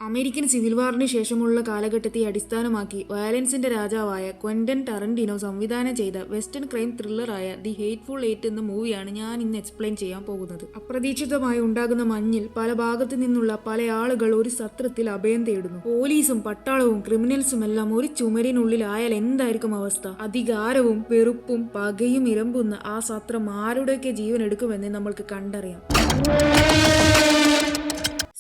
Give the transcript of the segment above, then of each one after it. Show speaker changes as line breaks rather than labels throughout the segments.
American civil വാറിന് ശേഷമുള്ള കാലഘട്ടത്തെ അടിസ്ഥാനമാക്കി വയലൻസിന്റെ രാജാവായ ക്വന്റൻ ടറന്റിനോ സംവിധാനം ചെയ്ത വെസ്റ്റേൺ ക്രൈം ത്രില്ലറായ ദി ഹേറ്റ്ഫുൾ എയ്റ്റ് എന്ന മൂവിയാണ് ഞാൻ ഇന്ന് എക്സ്പ്ലെയിൻ ചെയ്യാൻ പോകുന്നത്. അപ്രതീക്ഷിതമായി ഉണ്ടാകുന്ന മഞ്ഞിൽ പല ഭാഗത്തു നിന്നുള്ള പല ആളുകൾ ഒരു സത്രത്തിൽ അഭയം തേടുന്നു. പോലീസും പട്ടാളവും ക്രിമിനൽസും എല്ലാം ഒരു ചുമരിനുള്ളിലായാൽ എന്തായിരിക്കും അവസ്ഥ? അധികാരവും വെറുപ്പും പകയും ഇരമ്പുന്ന ആ സത്രം ആരുടെയൊക്കെ ജീവൻ എടുക്കുമെന്ന് നമ്മൾക്ക് കണ്ടറിയാം.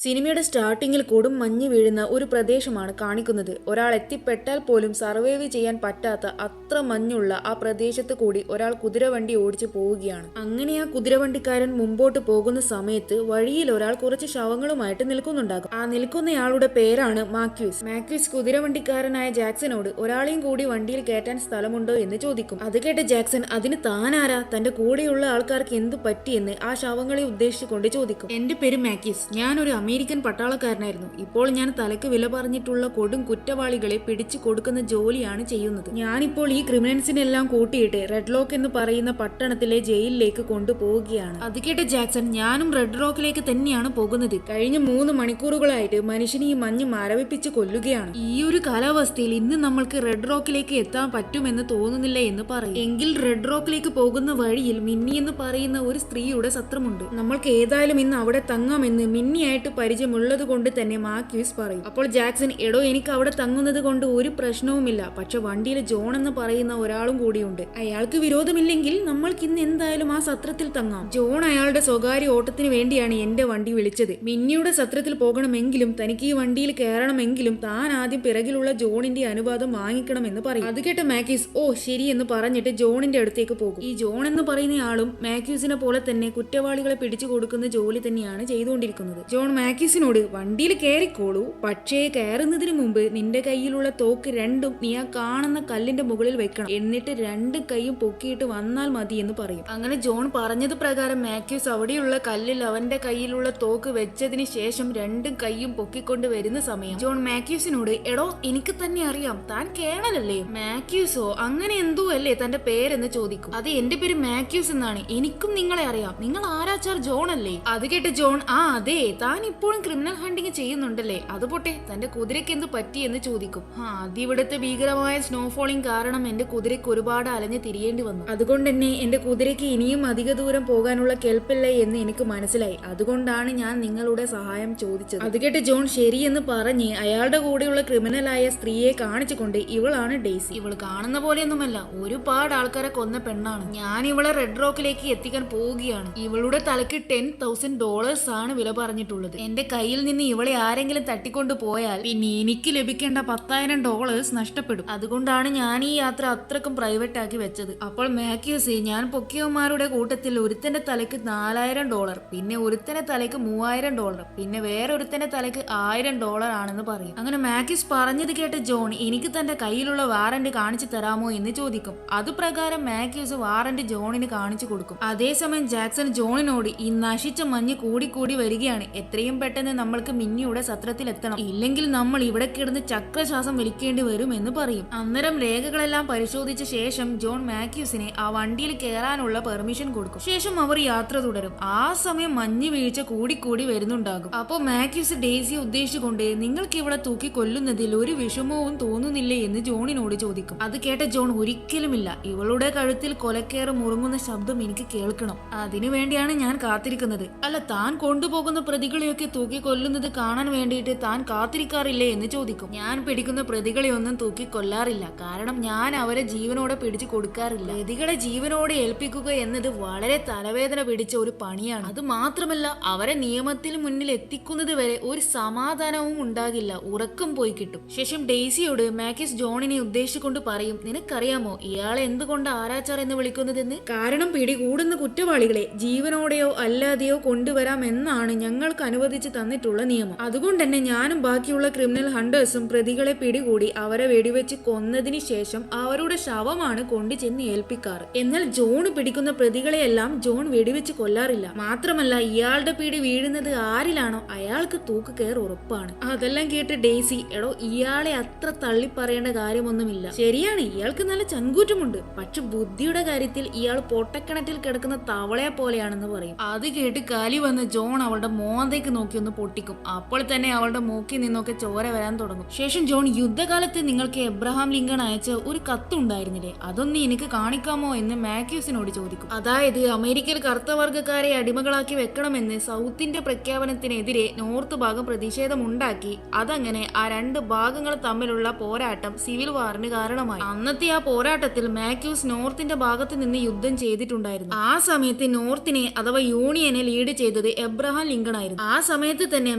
സിനിമയുടെ സ്റ്റാർട്ടിങ്ങിൽ കൊടും മഞ്ഞ് വീഴുന്ന ഒരു പ്രദേശമാണ് കാണിക്കുന്നത്. ഒരാൾ എത്തിപ്പെട്ടാൽ പോലും സർവൈവ് ചെയ്യാൻ പറ്റാത്ത അത്ര മഞ്ഞുള്ള ആ പ്രദേശത്ത് കൂടി ഒരാൾ കുതിരവണ്ടി ഓടിച്ചു പോവുകയാണ്. അങ്ങനെ ആ കുതിരവണ്ടിക്കാരൻ മുമ്പോട്ട് പോകുന്ന സമയത്ത് വഴിയിൽ ഒരാൾ കുറച്ച് ശവങ്ങളുമായിട്ട് നിൽക്കുന്നുണ്ടാകും. ആ നിൽക്കുന്നയാളുടെ പേരാണ് മാക്യൂസ്. മാക്യൂസ് കുതിരവണ്ടിക്കാരനായ ജാക്സനോട് ഒരാളെയും കൂടി വണ്ടിയിൽ കയറ്റാൻ സ്ഥലമുണ്ടോ എന്ന് ചോദിക്കും. അത് കേട്ട ജാക്സൺ അതിന് താനാരാ, തന്റെ കൂടെയുള്ള ആൾക്കാർക്ക് എന്ത് പറ്റിയെന്ന് ആ ശവങ്ങളെ ഉദ്ദേശിച്ചുകൊണ്ട് ചോദിക്കും. എന്റെ പേര് മാക്യൂസ്, ഞാനൊരു അമേരിക്കൻ പട്ടാളക്കാരനായിരുന്നു. ഇപ്പോൾ ഞാൻ തലക്ക് വില പറഞ്ഞിട്ടുള്ള കൊടും കുറ്റവാളികളെ പിടിച്ചു കൊടുക്കുന്ന ജോലിയാണ് ചെയ്യുന്നത്. ഞാനിപ്പോൾ ഈ ക്രിമിനൽസിനെല്ലാം കൂട്ടിയിട്ട് റെഡ് ലോക്ക് എന്ന് പറയുന്ന പട്ടണത്തിലെ ജയിലിലേക്ക് കൊണ്ടുപോവുകയാണ്. അത് കേട്ട ജാക്സൺ ഞാനും റെഡ് റോക്കിലേക്ക് തന്നെയാണ് പോകുന്നത്. കഴിഞ്ഞ 3 മണിക്കൂറുകളായിട്ട് മനുഷ്യനെ ഈ മഞ്ഞ് മരവിപ്പിച്ച് കൊല്ലുകയാണ്. ഈ ഒരു കാലാവസ്ഥയിൽ ഇന്ന് നമ്മൾക്ക് റെഡ് റോക്കിലേക്ക് എത്താൻ പറ്റുമെന്ന് തോന്നുന്നില്ല എന്ന് പറയും. എങ്കിൽ റെഡ് റോക്കിലേക്ക് പോകുന്ന വഴിയിൽ മിന്നി എന്ന് പറയുന്ന ഒരു സ്ത്രീയുടെ സത്രമുണ്ട്. നമ്മൾക്ക് ഏതായാലും ഇന്ന് അവിടെ തങ്ങാമെന്ന് മിന്നിയായിട്ട് പരിചയമുള്ളത് കൊണ്ട് തന്നെ മാക്യൂസ് പറയും. അപ്പോൾ ജാക്സൺ എടോ എനിക്ക് അവിടെ തങ്ങുന്നത് കൊണ്ട് ഒരു പ്രശ്നവുമില്ല, പക്ഷെ വണ്ടിയിൽ ജോൺ എന്ന് പറയുന്ന ഒരാളും കൂടിയുണ്ട്. അയാൾക്ക് വിരോധമില്ലെങ്കിൽ നമ്മൾക്ക് ഇന്ന് എന്തായാലും ആ സത്രത്തിൽ തങ്ങാം. ജോൺ അയാളുടെ സ്വകാര്യ ഓട്ടത്തിന് വേണ്ടിയാണ് എന്റെ വണ്ടി വിളിച്ചത്. മിന്നിയുടെ സത്രത്തിൽ പോകണമെങ്കിലും തനിക്ക് ഈ വണ്ടിയിൽ കയറണമെങ്കിലും താൻ ആദ്യം പിറകിലുള്ള ജോണിന്റെ അനുവാദം വാങ്ങിക്കണമെന്ന് പറയും. അത് കേട്ട മാക്യൂസ് ഓ ശരി എന്ന് പറഞ്ഞിട്ട് ജോണിന്റെ അടുത്തേക്ക് പോകും. ഈ ജോൺ എന്ന് പറയുന്ന ആളും മാക്യൂസിനെ പോലെ തന്നെ കുറ്റവാളികളെ പിടിച്ചു കൊടുക്കുന്ന ജോലി തന്നെയാണ് ചെയ്തുകൊണ്ടിരിക്കുന്നത്. ജോൺ മാക്യൂസിനോട് വണ്ടിയിൽ കയറിക്കോളൂ, പക്ഷേ കയറുന്നതിന് മുമ്പ് നിന്റെ കയ്യിലുള്ള തോക്ക് രണ്ടും നീ ആ കാണുന്ന കല്ലിന്റെ മുകളിൽ വെക്കണം, എന്നിട്ട് 2 കൈയും പൊക്കിയിട്ട് വന്നാൽ മതി എന്ന് പറയും. അങ്ങനെ ജോൺ പറഞ്ഞത് പ്രകാരം മാക്യൂസ് അവിടെയുള്ള കല്ലിൽ അവന്റെ കയ്യിലുള്ള തോക്ക് വെച്ചതിന് ശേഷം 2 കൈയും പൊക്കിക്കൊണ്ട് വരുന്ന സമയം ജോൺ മാക്യൂസിനോട് എടോ എനിക്ക് തന്നെ അറിയാം, താൻ കേണലല്ലേ? മാക്യൂസോ അങ്ങനെ എന്തോ അല്ലേ തന്റെ പേരെന്ന് ചോദിക്കും. അത് എന്റെ പേര് മാക്യൂസ് എന്നാണ്, എനിക്കും നിങ്ങളെ അറിയാം, നിങ്ങൾ ആരാച്ചാർ ജോൺ അല്ലേ? അത് കേട്ട് ജോൺ ആ അതെ, താൻ ഇപ്പോഴും ക്രിമിനൽ ഹണ്ടിങ് ചെയ്യുന്നുണ്ടല്ലേ, അത് പോട്ടെ തന്റെ കുതിരയ്ക്ക് എന്ത് പറ്റി എന്ന് ചോദിക്കും. അതിവിടുത്തെ ഭീകരമായ സ്നോഫോളിംഗ് കാരണം എന്റെ കുതിരയ്ക്ക് ഒരുപാട് അലഞ്ഞ് തിരിയേണ്ടി വന്നു. അതുകൊണ്ട് തന്നെ എന്റെ കുതിരയ്ക്ക് ഇനിയും അധിക ദൂരം പോകാനുള്ള കെൽപ്പില്ലേ എന്ന് എനിക്ക് മനസ്സിലായി. അതുകൊണ്ടാണ് ഞാൻ നിങ്ങളുടെ സഹായം ചോദിച്ചത്. അത് കേട്ട് ജോൺ ശരിയെന്ന് പറഞ്ഞ് അയാളുടെ കൂടെയുള്ള ക്രിമിനലായ സ്ത്രീയെ കാണിച്ചുകൊണ്ട് ഇവളാണ് ഡെയ്സി. ഇവൾ കാണുന്ന പോലെയൊന്നുമല്ല, ഒരുപാട് ആൾക്കാരെ കൊന്ന പെണ്ണാണ്. ഞാൻ ഇവളെ റെഡ് റോക്കിലേക്ക് എത്തിക്കാൻ പോവുകയാണ്. ഇവളുടെ തലയ്ക്ക് $10,000 ആണ് വില പറഞ്ഞിട്ടുള്ളത്. എന്റെ കയ്യിൽ നിന്ന് ഇവളെ ആരെങ്കിലും തട്ടിക്കൊണ്ടു പോയാൽ പിന്നെ എനിക്ക് ലഭിക്കേണ്ട $10,000 നഷ്ടപ്പെടും. അതുകൊണ്ടാണ് ഞാൻ ഈ യാത്ര അത്രക്കും പ്രൈവറ്റ് ആക്കി വെച്ചത്. അപ്പോൾ മാക്യൂസ് ഞാൻ പൊക്കിയവന്മാരുടെ കൂട്ടത്തിൽ ഒരുത്തന്റെ തലയ്ക്ക് $4,000, പിന്നെ ഒരുത്തന്റെ തലയ്ക്ക് $3,000, പിന്നെ വേറൊരുത്തന്റെ തലയ്ക്ക് $1,000 ആണെന്ന് പറയും. അങ്ങനെ മാക്യൂസ് പറഞ്ഞത് കേട്ട് ജോൺ എനിക്ക് തന്റെ കയ്യിലുള്ള വാറന്റ് കാണിച്ചു തരാമോ എന്ന് ചോദിക്കും. അതുപ്രകാരം മാക്യൂസ് വാറന്റ് ജോണിന് കാണിച്ചു കൊടുക്കും. അതേസമയം ജാക്സൺ ജോണിനോട് ഈ നശിച്ച മഞ്ഞ് കൂടി വരികയാണ്, എത്രയും പെട്ടെന്ന് നമ്മൾക്ക് മിന്നിയുടെ സത്രത്തിൽ എത്തണം, ഇല്ലെങ്കിൽ നമ്മൾ ഇവിടെ കിടന്ന് ചക്രശ്വാസം വലിക്കേണ്ടി വരും എന്ന് പറയും. അന്നേരം രേഖകളെല്ലാം പരിശോധിച്ച ശേഷം ജോൺ മാക്യൂസിനെ ആ വണ്ടിയിൽ കയറാനുള്ള പെർമിഷൻ കൊടുക്കും. ശേഷം അവർ യാത്ര തുടരും. ആ സമയം മഞ്ഞ് വീഴ്ച കൂടി വരുന്നുണ്ടാകും. അപ്പോൾ മാക്യൂസ് ഡെയ്സിയെ ഉദ്ദേശിച്ചുകൊണ്ട് നിങ്ങൾക്ക് ഇവിടെ തൂക്കി കൊല്ലുന്നതിൽ ഒരു വിഷമവും തോന്നുന്നില്ലേ എന്ന് ജോണിനോട് ചോദിക്കും. അത് കേട്ട ജോൺ ഒരിക്കലുമില്ല, ഇവളുടെ കഴുത്തിൽ കൊലക്കേറ് മുറുങ്ങുന്ന ശബ്ദം എനിക്ക് കേൾക്കണം, അതിനു വേണ്ടിയാണ് ഞാൻ കാത്തിരിക്കുന്നത്. അല്ല താൻ കൊണ്ടുപോകുന്ന പ്രതികളെയൊക്കെ തൂക്കി കൊല്ലുന്നത് കാണാൻ വേണ്ടിയിട്ട് താൻ കാത്തിരിക്കാറില്ലേ എന്ന് ചോദിക്കും. ഞാൻ പിടിക്കുന്ന പ്രതികളെ ഒന്നും തൂക്കി കൊല്ലാറില്ല, കാരണം ഞാൻ അവരെ ജീവനോടെ പിടിച്ചു കൊടുക്കാറില്ല. പ്രതികളെ ജീവനോടെ ഏൽപ്പിക്കുക എന്നത് വളരെ തലവേദന പിടിച്ച ഒരു പണിയാണ്. അത് മാത്രമല്ല അവരെ നിയമത്തിന് മുന്നിൽ എത്തിക്കുന്നത് വരെ ഒരു സമാധാനവും ഉണ്ടാകില്ല, ഉറക്കം പോയി കിട്ടും. ശേഷം ഡെയ്സിയോട് മാക്യൂസ് ജോണിനെ ഉദ്ദേശിച്ചുകൊണ്ട് പറയും, നിനക്കറിയാമോ ഇയാളെ എന്തുകൊണ്ട് ആരാച്ചാർ എന്ന് വിളിക്കുന്നതെന്ന്? കാരണം പിടികൂടുന്ന കുറ്റവാളികളെ ജീവനോടെയോ അല്ലാതെയോ കൊണ്ടുവരാമെന്നാണ് ഞങ്ങൾക്ക് അനുവദിച്ചു തന്നിട്ടുള്ള നിയമം. അതുകൊണ്ട് തന്നെ ഞാനും ബാക്കിയുള്ള ക്രിമിനൽ ഹണ്ടേഴ്സും പ്രതികളെ പിടികൂടി അവരെ വെടിവെച്ച് കൊന്നതിന് ശേഷം അവരുടെ ശവമാണ് കൊണ്ടു ചെന്ന് ഏൽപ്പിക്കാറ്. എന്നാൽ ജോൺ പിടിക്കുന്ന പ്രതികളെയെല്ലാം ജോൺ വെടിവെച്ച് കൊല്ലാറില്ല. മാത്രമല്ല ഇയാളുടെ പിടി വീഴുന്നത് ആരിലാണോ അയാൾക്ക് തൂക്ക് കയർ ഉറപ്പാണ്. അതെല്ലാം കേട്ട് ഡെയ്സി എടോ ഇയാളെ അത്ര തള്ളി പറയേണ്ട കാര്യമൊന്നുമില്ല, ശരിയാണ് ഇയാൾക്ക് നല്ല ചങ്കൂറ്റമുണ്ട്, പക്ഷെ ബുദ്ധിയുടെ കാര്യത്തിൽ ഇയാൾ പൊട്ടക്കിണറ്റിൽ കിടക്കുന്ന തവളയെ പോലെയാണെന്ന് പറയും. അത് കേട്ട് കലി വന്ന് ജോൺ അവളുടെ മോന്തയ്ക്ക് നോക്കി നോക്കി ഒന്ന് പൊട്ടിക്കും. അപ്പോൾ തന്നെ അവളുടെ മൂക്കിൽ നിന്നൊക്കെ ചോര വരാൻ തുടങ്ങും. ശേഷം ജോൺ, യുദ്ധകാലത്ത് നിങ്ങൾക്ക് എബ്രഹാം ലിങ്കൺ അയച്ച ഒരു കത്തുണ്ടായിരുന്നില്ലേ, അതൊന്ന് എനിക്ക് കാണിക്കാമോ എന്ന് മാത്യൂസിനോട് ചോദിക്കും. അതായത് അമേരിക്കയിൽ കറുത്തവർഗക്കാരെ അടിമകളാക്കി വെക്കണമെന്ന് സൗത്തിന്റെ പ്രഖ്യാപനത്തിനെതിരെ നോർത്ത് ഭാഗം പ്രതിഷേധമുണ്ടാക്കി. അതങ്ങനെ ആ രണ്ട് ഭാഗങ്ങൾ തമ്മിലുള്ള പോരാട്ടം സിവിൽ വാറിന് കാരണമായി. അന്നത്തെ ആ പോരാട്ടത്തിൽ മാത്യൂസ് നോർത്തിന്റെ ഭാഗത്ത് നിന്ന് യുദ്ധം ചെയ്തിട്ടുണ്ടായിരുന്നു. ആ സമയത്ത് നോർത്തിനെ അഥവാ യൂണിയനെ ലീഡ് ചെയ്തത് എബ്രഹാം ലിങ്കൺ ആയിരുന്നു. ആ സമയത്ത് തന്നെ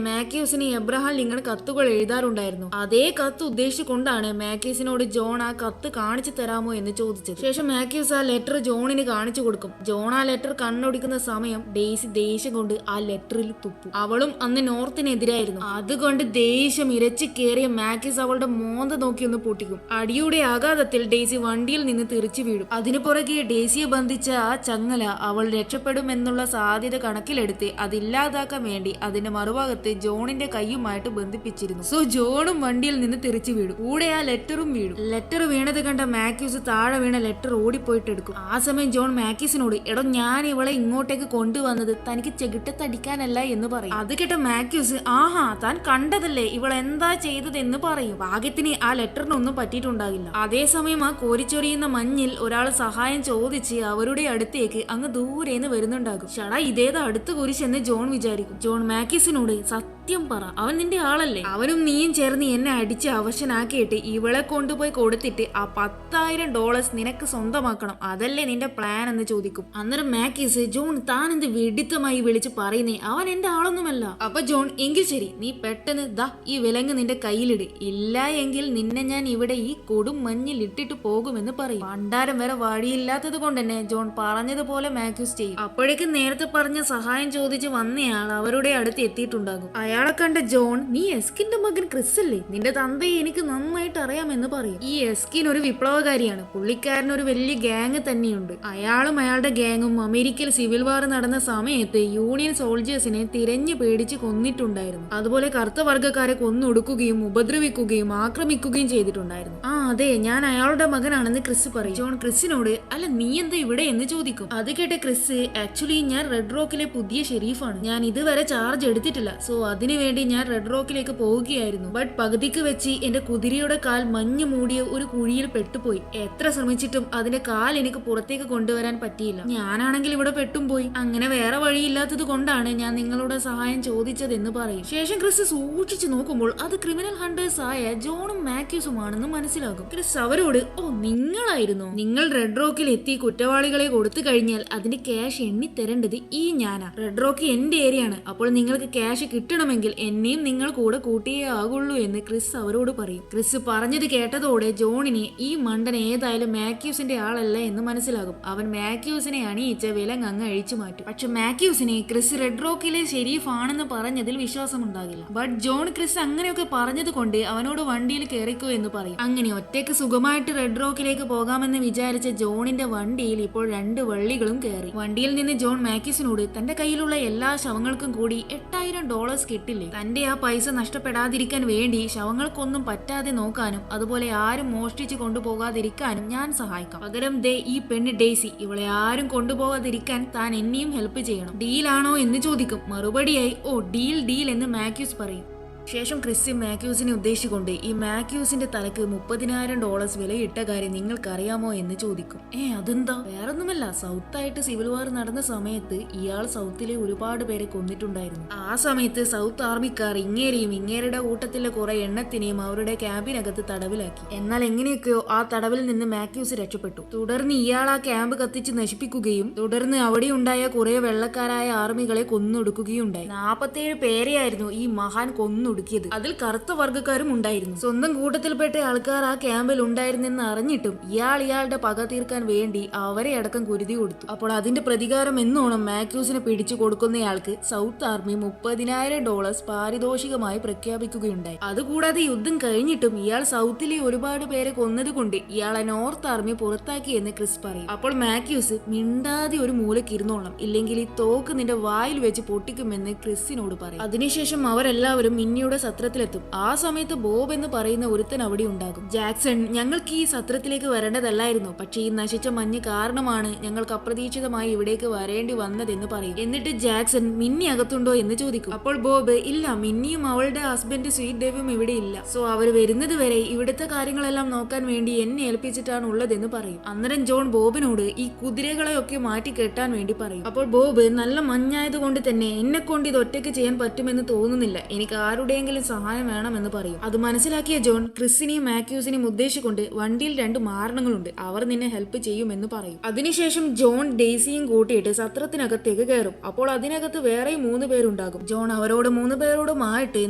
മാത്യൂസിന് എബ്രഹാം ലിങ്കൺ കത്തുകൾ എഴുതാറുണ്ടായിരുന്നു. അതേ കത്ത് ഉദ്ദേശിച്ചുകൊണ്ടാണ് മാത്യൂസിനോട് ജോൺ ആ കത്ത് കാണിച്ചു തരാമോ എന്ന് ചോദിച്ചത്. ശേഷം മാത്യൂസ് ആ ലെറ്റർ ജോണിന് കാണിച്ചു കൊടുക്കും. ജോൺ ആ ലെറ്റർ കണ്ണൊടിക്കുന്ന സമയം ഡെയ്സി ദേഷ്യം കൊണ്ട് ആ ലെറ്ററിൽ തുപ്പും. അവളും അന്ന് നോർത്തിനെതിരായിരുന്നു. അതുകൊണ്ട് ദേഷ്യം ഇരച്ചു കയറിയ മാത്യൂസ് അവളുടെ മോന്ത നോക്കി ഒന്ന് പൊട്ടിക്കും. അടിയുടെ ആഘാതത്തിൽ ഡെയ്സി വണ്ടിയിൽ നിന്ന് തെറിച്ചു വീഴും. അതിനു പുറകെ ഡെയ്സിയെ ബന്ധിച്ച ആ ചങ്ങല അവൾ രക്ഷപ്പെടുമെന്നുള്ള സാധ്യത കണക്കിലെടുത്ത് അതില്ലാതാക്കാൻ വേണ്ടി അതിന്റെ മറുഭാഗത്ത് ജോണിന്റെ കൈയുമായിട്ട് ബന്ധിപ്പിച്ചിരുന്നു. സോ ജോണും വണ്ടിയിൽ നിന്ന് തെറിച്ചു വീഴും. കൂടെ ആ ലെറ്ററും വീഴും. ലെറ്റർ വീണത് കണ്ട മാത്യൂസ് താഴെ വീണ ലെറ്റർ ഓടിപ്പോയിട്ട് എടുക്കും. ആ സമയം ജോൺ മാത്യൂസിനോട്, എടോ ഞാൻ ഇവളെ ഇങ്ങോട്ടേക്ക് കൊണ്ടുവന്നത് തനിക്ക് ചെകിട്ടത്തടിക്കാനല്ല എന്ന് പറയും. അത് കേട്ട മാത്യൂസ്, ആഹാ താൻ കണ്ടതല്ലേ ഇവൾ എന്താ ചെയ്തതെന്ന് പറയും. ഭാഗ്യത്തിന് ആ ലെറ്ററിനൊന്നും പറ്റിയിട്ടുണ്ടാകില്ല. അതേസമയം ആ കോരിച്ചൊരിയുന്ന മഞ്ഞിൽ ഒരാൾ സഹായം ചോദിച്ച് അവരുടെ അടുത്തേക്ക് അങ്ങ് ദൂരേന്ന് വരുന്നുണ്ടാകും. ഷടാ ഇതേതാ അടുത്ത കുരിശെന്ന് ജോൺ വിചാരിക്കും. ജോൺ മാത്യൂസിനോട്, സത്യം പറ, അവൻ നിന്റെ ആളല്ലേ? അവനും നീയും ചേർന്ന് എന്നെ അടിച്ച് അവശനാക്കിയിട്ട് ഇവളെ കൊണ്ടുപോയി കൊടുത്തിട്ട് ആ $10,000 നിനക്ക് സ്വന്തമാക്കണം, അതല്ലേ നിന്റെ പ്ലാൻ എന്ന് ചോദിക്കും. അന്നേരം മാത്യൂസ്, ജോൺ താൻ എന്ത് വെഡിത്തമായി വിളിച്ച് പറയുന്നേ, അവൻ എന്റെ ആളൊന്നുമല്ല. അപ്പൊ ജോൺ, എങ്കിൽ ശരി, നീ പെട്ടെന്ന് ദാ ഈ വിലങ്ങ് നിന്റെ കയ്യിലിട്, ഇല്ല എങ്കിൽ നിന്നെ ഞാൻ ഇവിടെ ഈ കൊടും മഞ്ഞിൽ ഇട്ടിട്ട് പോകുമെന്ന് പറയും. പണ്ടാരം വരെ വഴിയില്ലാത്തത് കൊണ്ട് തന്നെ ജോൺ പറഞ്ഞതുപോലെ മാത്യൂസ് ചെയ്യും. അപ്പോഴേക്കും നേരത്തെ പറഞ്ഞ സഹായം ചോദിച്ച് വന്നയാൾ അവരുടെ അടുത്ത് എത്തിയിട്ടുണ്ടാകും. അയാളെ കണ്ട ജോൺ, നീ എസ്കിന്റെ മകൻ ക്രിസ് അല്ലേ, നിന്റെ തന്തയെ എനിക്ക് നന്നായിട്ട് അറിയാമെന്ന് പറയും. ഈ എസ്കിൻ ഒരു വിപ്ലവകാരിയാണ്. പുള്ളിക്കാരൻ ഒരു വലിയ ഗ്യാങ് തന്നെയുണ്ട്. അയാളും അയാളുടെ ഗ്യാങ്ങും അമേരിക്കയിൽ സിവിൽ വാർ നടന്ന സമയത്ത് യൂണിയൻ സോൾജേഴ്സിനെ തിരഞ്ഞു പേടിച്ച് കൊന്നിട്ടുണ്ടായിരുന്നു. അതുപോലെ കറുത്ത വർഗ്ഗക്കാരെ കൊന്നൊടുക്കുകയും ഉപദ്രവിക്കുകയും ആക്രമിക്കുകയും ചെയ്തിട്ടുണ്ടായിരുന്നു. ആ അതെ, ഞാൻ അയാളുടെ മകനാണെന്ന് ക്രിസ് പറയും. ജോൺ ക്രിസിനോട്, അല്ല നീ എന്താ ഇവിടെ എന്ന് ചോദിക്കും. അത് കേട്ട ക്രിസ്, ആക്ച്വലി ഞാൻ റെഡ് റോക്കിലെ പുതിയ ഷെരീഫാണ്. ഞാൻ ഇതുവരെ ചാർജ് എടുത്തിട്ടില്ല. സോ അതിനുവേണ്ടി ഞാൻ റെഡ് റോക്കിലേക്ക് പോവുകയായിരുന്നു. ബട്ട് പകുതിക്ക് വെച്ച് എന്റെ കുതിരയുടെ കാൽ മഞ്ഞ് മൂടിയ ഒരു കുഴിയിൽ പെട്ടുപോയി. എത്ര ശ്രമിച്ചിട്ടും അതിന്റെ കാൽ എനിക്ക് പുറത്തേക്ക് കൊണ്ടുവരാൻ പറ്റിയില്ല. ഞാനാണെങ്കിൽ ഇവിടെ പെട്ടും പോയി. അങ്ങനെ വേറെ വഴിയില്ലാത്തത് കൊണ്ടാണ് ഞാൻ നിങ്ങളുടെ സഹായം ചോദിച്ചതെന്ന് പറയും. ശേഷം ക്രിസ് സൂക്ഷിച്ചു നോക്കുമ്പോൾ അത് ക്രിമിനൽ ഹണ്ടേഴ്സ് ആയ ജോണും മാത്യൂസുമാണെന്ന് മനസ്സിലാകും. ക്രിസ് അവരോട്, ഓ നിങ്ങളായിരുന്നു, നിങ്ങൾ റെഡ് റോക്കിൽ എത്തി കുറ്റവാളികളെ കൊടുത്തു കഴിഞ്ഞാൽ അതിന്റെ ക്യാഷ് എണ്ണി തരേണ്ടത് ഈ ഞാനാ. റെഡ് റോക്ക് എന്റെ ഏരിയയാണ്. അപ്പോൾ നിങ്ങൾക്ക് ക്യാഷ് കിട്ടണമെങ്കിൽ എന്നെയും നിങ്ങൾ കൂടെ കൂട്ടിയേ ആകുള്ളൂ എന്ന് ക്രിസ് അവരോട് പറയും. ക്രിസ് പറഞ്ഞത് കേട്ടതോടെ ജോണിനെ ഈ മണ്ടൻ ഏതായാലും മാത്യൂസിന്റെ ആളല്ല എന്ന് മനസ്സിലാകും. അവൻ മാത്യൂസിനെ അണിയിച്ച വിലങ്ങ് അങ്ങ് അഴിച്ചു മാറ്റും. പക്ഷെ മാത്യൂസിനെ ക്രിസ് റെഡ് റോക്കിലെ ഷെരീഫ് ആണെന്ന് പറഞ്ഞതിൽ വിശ്വാസമുണ്ടാകില്ല. ബട്ട് ജോൺ ക്രിസ് അങ്ങനെയൊക്കെ പറഞ്ഞത് കൊണ്ട് അവനോട് വണ്ടിയിൽ കയറിക്കോ എന്ന് പറയും. അങ്ങനെ ഒറ്റയ്ക്ക് സുഖമായിട്ട് റെഡ് റോക്കിലേക്ക് പോകാമെന്ന് വിചാരിച്ച ജോണിന്റെ വണ്ടിയിൽ ഇപ്പോൾ 2 വള്ളികളും കയറി. വണ്ടിയിൽ നിന്ന് ജോൺ മാത്യൂസിനോട്, തന്റെ കയ്യിലുള്ള എല്ലാ ശവങ്ങൾക്കും കൂടി $8,000 കിട്ടില്ലേ, തന്റെ ആ പൈസ നഷ്ടപ്പെടാതിരിക്കാൻ വേണ്ടി ശവങ്ങൾക്കൊന്നും പറ്റാതെ നോക്കാനും അതുപോലെ ആരും മോഷ്ടിച്ചു കൊണ്ടുപോകാതിരിക്കാനും ഞാൻ സഹായിക്കാം. പകരം ദേ ഈ പെണ്ണ് ഡെയ്സി, ഇവളെ ആരും കൊണ്ടുപോകാതിരിക്കാൻ താൻ എന്നെയും ഹെൽപ്പ് ചെയ്യണം. ഡീലാണോ എന്ന് ചോദിക്കും. മറുപടിയായി, ഓ ഡീൽ ഡീൽ എന്ന് മാത്യൂസ് പറയും. ശേഷം ക്രിസ് മാത്യൂസിനെ ഉദ്ദേശിച്ചുകൊണ്ട്, ഈ മാത്യൂസിന്റെ തലക്ക് $30,000 വിലയിട്ട കാര്യം നിങ്ങൾക്കറിയാമോ എന്ന് ചോദിക്കും. അതെന്താ? വേറൊന്നുമല്ല, സൗത്തായിട്ട് സിവിൽ വാർ നടന്ന സമയത്ത് ഇയാൾ സൗത്തിലെ ഒരുപാട് പേരെ കൊന്നിട്ടുണ്ടായിരുന്നു. ആ സമയത്ത് സൗത്ത് ആർമിക്കാർ ഇങ്ങേരെയും ഇങ്ങേരുടെ കൂട്ടത്തിലെ കുറെ എണ്ണത്തിനെയും അവരുടെ ക്യാമ്പിനകത്ത് തടവിലാക്കി. എന്നാൽ എങ്ങനെയൊക്കെയോ ആ തടവിൽ നിന്ന് മാത്യൂസ് രക്ഷപ്പെട്ടു. തുടർന്ന് ഇയാൾ ആ ക്യാമ്പ് കത്തിച്ച് നശിപ്പിക്കുകയും തുടർന്ന് അവിടെ ഉണ്ടായ കുറെ വെള്ളക്കാരായ ആർമികളെ കൊന്നൊടുക്കുകയും ഉണ്ടായി. 47 പേരെയായിരുന്നു ഈ മഹാൻ കൊന്നൊടുക്കിയത്. അതിൽ കറുത്ത വർഗ്ഗക്കാരും ഉണ്ടായിരുന്നു. സ്വന്തം കൂട്ടത്തിൽപ്പെട്ട ആൾക്കാർ ആ ക്യാമ്പിൽ ഉണ്ടായിരുന്നെന്ന് അറിഞ്ഞിട്ടും ഇയാളുടെ പക തീർക്കാൻ വേണ്ടി അവരെ അടക്കം കുരുതി കൊടുത്തു. അപ്പോൾ അതിന്റെ പ്രതികാരം എന്നോണം മാത്യൂസിനെ പിടിച്ചു കൊടുക്കുന്നയാൾക്ക് സൗത്ത് ആർമി $30,000 പാരിതോഷികമായി പ്രഖ്യാപിക്കുകയുണ്ടായി. അതുകൂടാതെ യുദ്ധം കഴിഞ്ഞിട്ടും ഇയാൾ സൗത്തിലെ ഒരുപാട് പേരെ കൊന്നതുകൊണ്ട് ഇയാളെ നോർത്ത് ആർമി പുറത്താക്കി എന്ന് ക്രിസ് പറയും. അപ്പോൾ മാത്യൂസ്, മിണ്ടാതെ ഒരു മൂലക്ക് ഇരുന്നോളാം, ഇല്ലെങ്കിൽ ഈ തോക്ക് നിന്റെ വായിൽ വെച്ച് പൊട്ടിക്കുമെന്ന് ക്രിസിനോട് പറയും. അതിനുശേഷം അവരെല്ലാവരും മിന്നിയുടെ ബോബിയുടെ സത്രത്തിലെത്തും. ആ സമയത്ത് ബോബ് എന്ന് പറയുന്ന ഒരുത്തൻ അവിടെ ഉണ്ടാകും. ജാക്സൺ, ഞങ്ങൾക്ക് ഈ സത്രത്തിലേക്ക് വരേണ്ടതല്ലായിരുന്നു, പക്ഷേ ഈ നശിച്ച മഞ്ഞ് കാരണമാണ് ഞങ്ങൾക്ക് അപ്രതീക്ഷിതമായി ഇവിടേക്ക് വരേണ്ടി വന്നതെന്ന് പറയും. എന്നിട്ട് ജാക്സൺ, മിന്നി അകത്തുണ്ടോ എന്ന് ചോദിക്കും. അപ്പോൾ ബോബ്, ഇല്ല, മിന്നിയും അവളുടെ ഹസ്ബൻഡ് സ്വീറ്റ് ഡേവും ഇവിടെ ഇല്ല. സോ അവർ വരുന്നത് വരെ ഇവിടുത്തെ കാര്യങ്ങളെല്ലാം നോക്കാൻ വേണ്ടി എന്നെ ഏൽപ്പിച്ചിട്ടാണ് ഉള്ളതെന്ന് പറയും. അന്നേരം ജോൺ ബോബിനോട് ഈ കുതിരകളെയൊക്കെ മാറ്റി കെട്ടാൻ വേണ്ടി പറയും. അപ്പോൾ ബോബ്, നല്ല മഞ്ഞായതുകൊണ്ട് തന്നെ എന്നെ കൊണ്ട് ഇത് ഒറ്റയ്ക്ക് ചെയ്യാൻ പറ്റുമെന്ന് തോന്നുന്നില്ല, എനിക്ക് ആരുടെയെങ്കിലും സഹായം വേണമെന്ന് പറയും. അത് മനസ്സിലാക്കിയ ജോൺ ക്രിസിനെയും മാത്യൂസിനെയും ഉദ്ദേശിച്ചുകൊണ്ട് വണ്ടിയിൽ 2 മാരണങ്ങളുണ്ട്, അവർ നിന്നെ ഹെൽപ്പ് ചെയ്യുമെന്ന് പറയും. അതിനുശേഷം ജോൺ ഡെയ്സിയും കൂട്ടിയിട്ട് സത്രത്തിനകത്തേക്ക് കയറും. അപ്പോൾ അതിനകത്ത് വേറെ 3 പേരുണ്ടാകും. ജോൺ അവരോട് 3 പേരോടുമായിട്ട്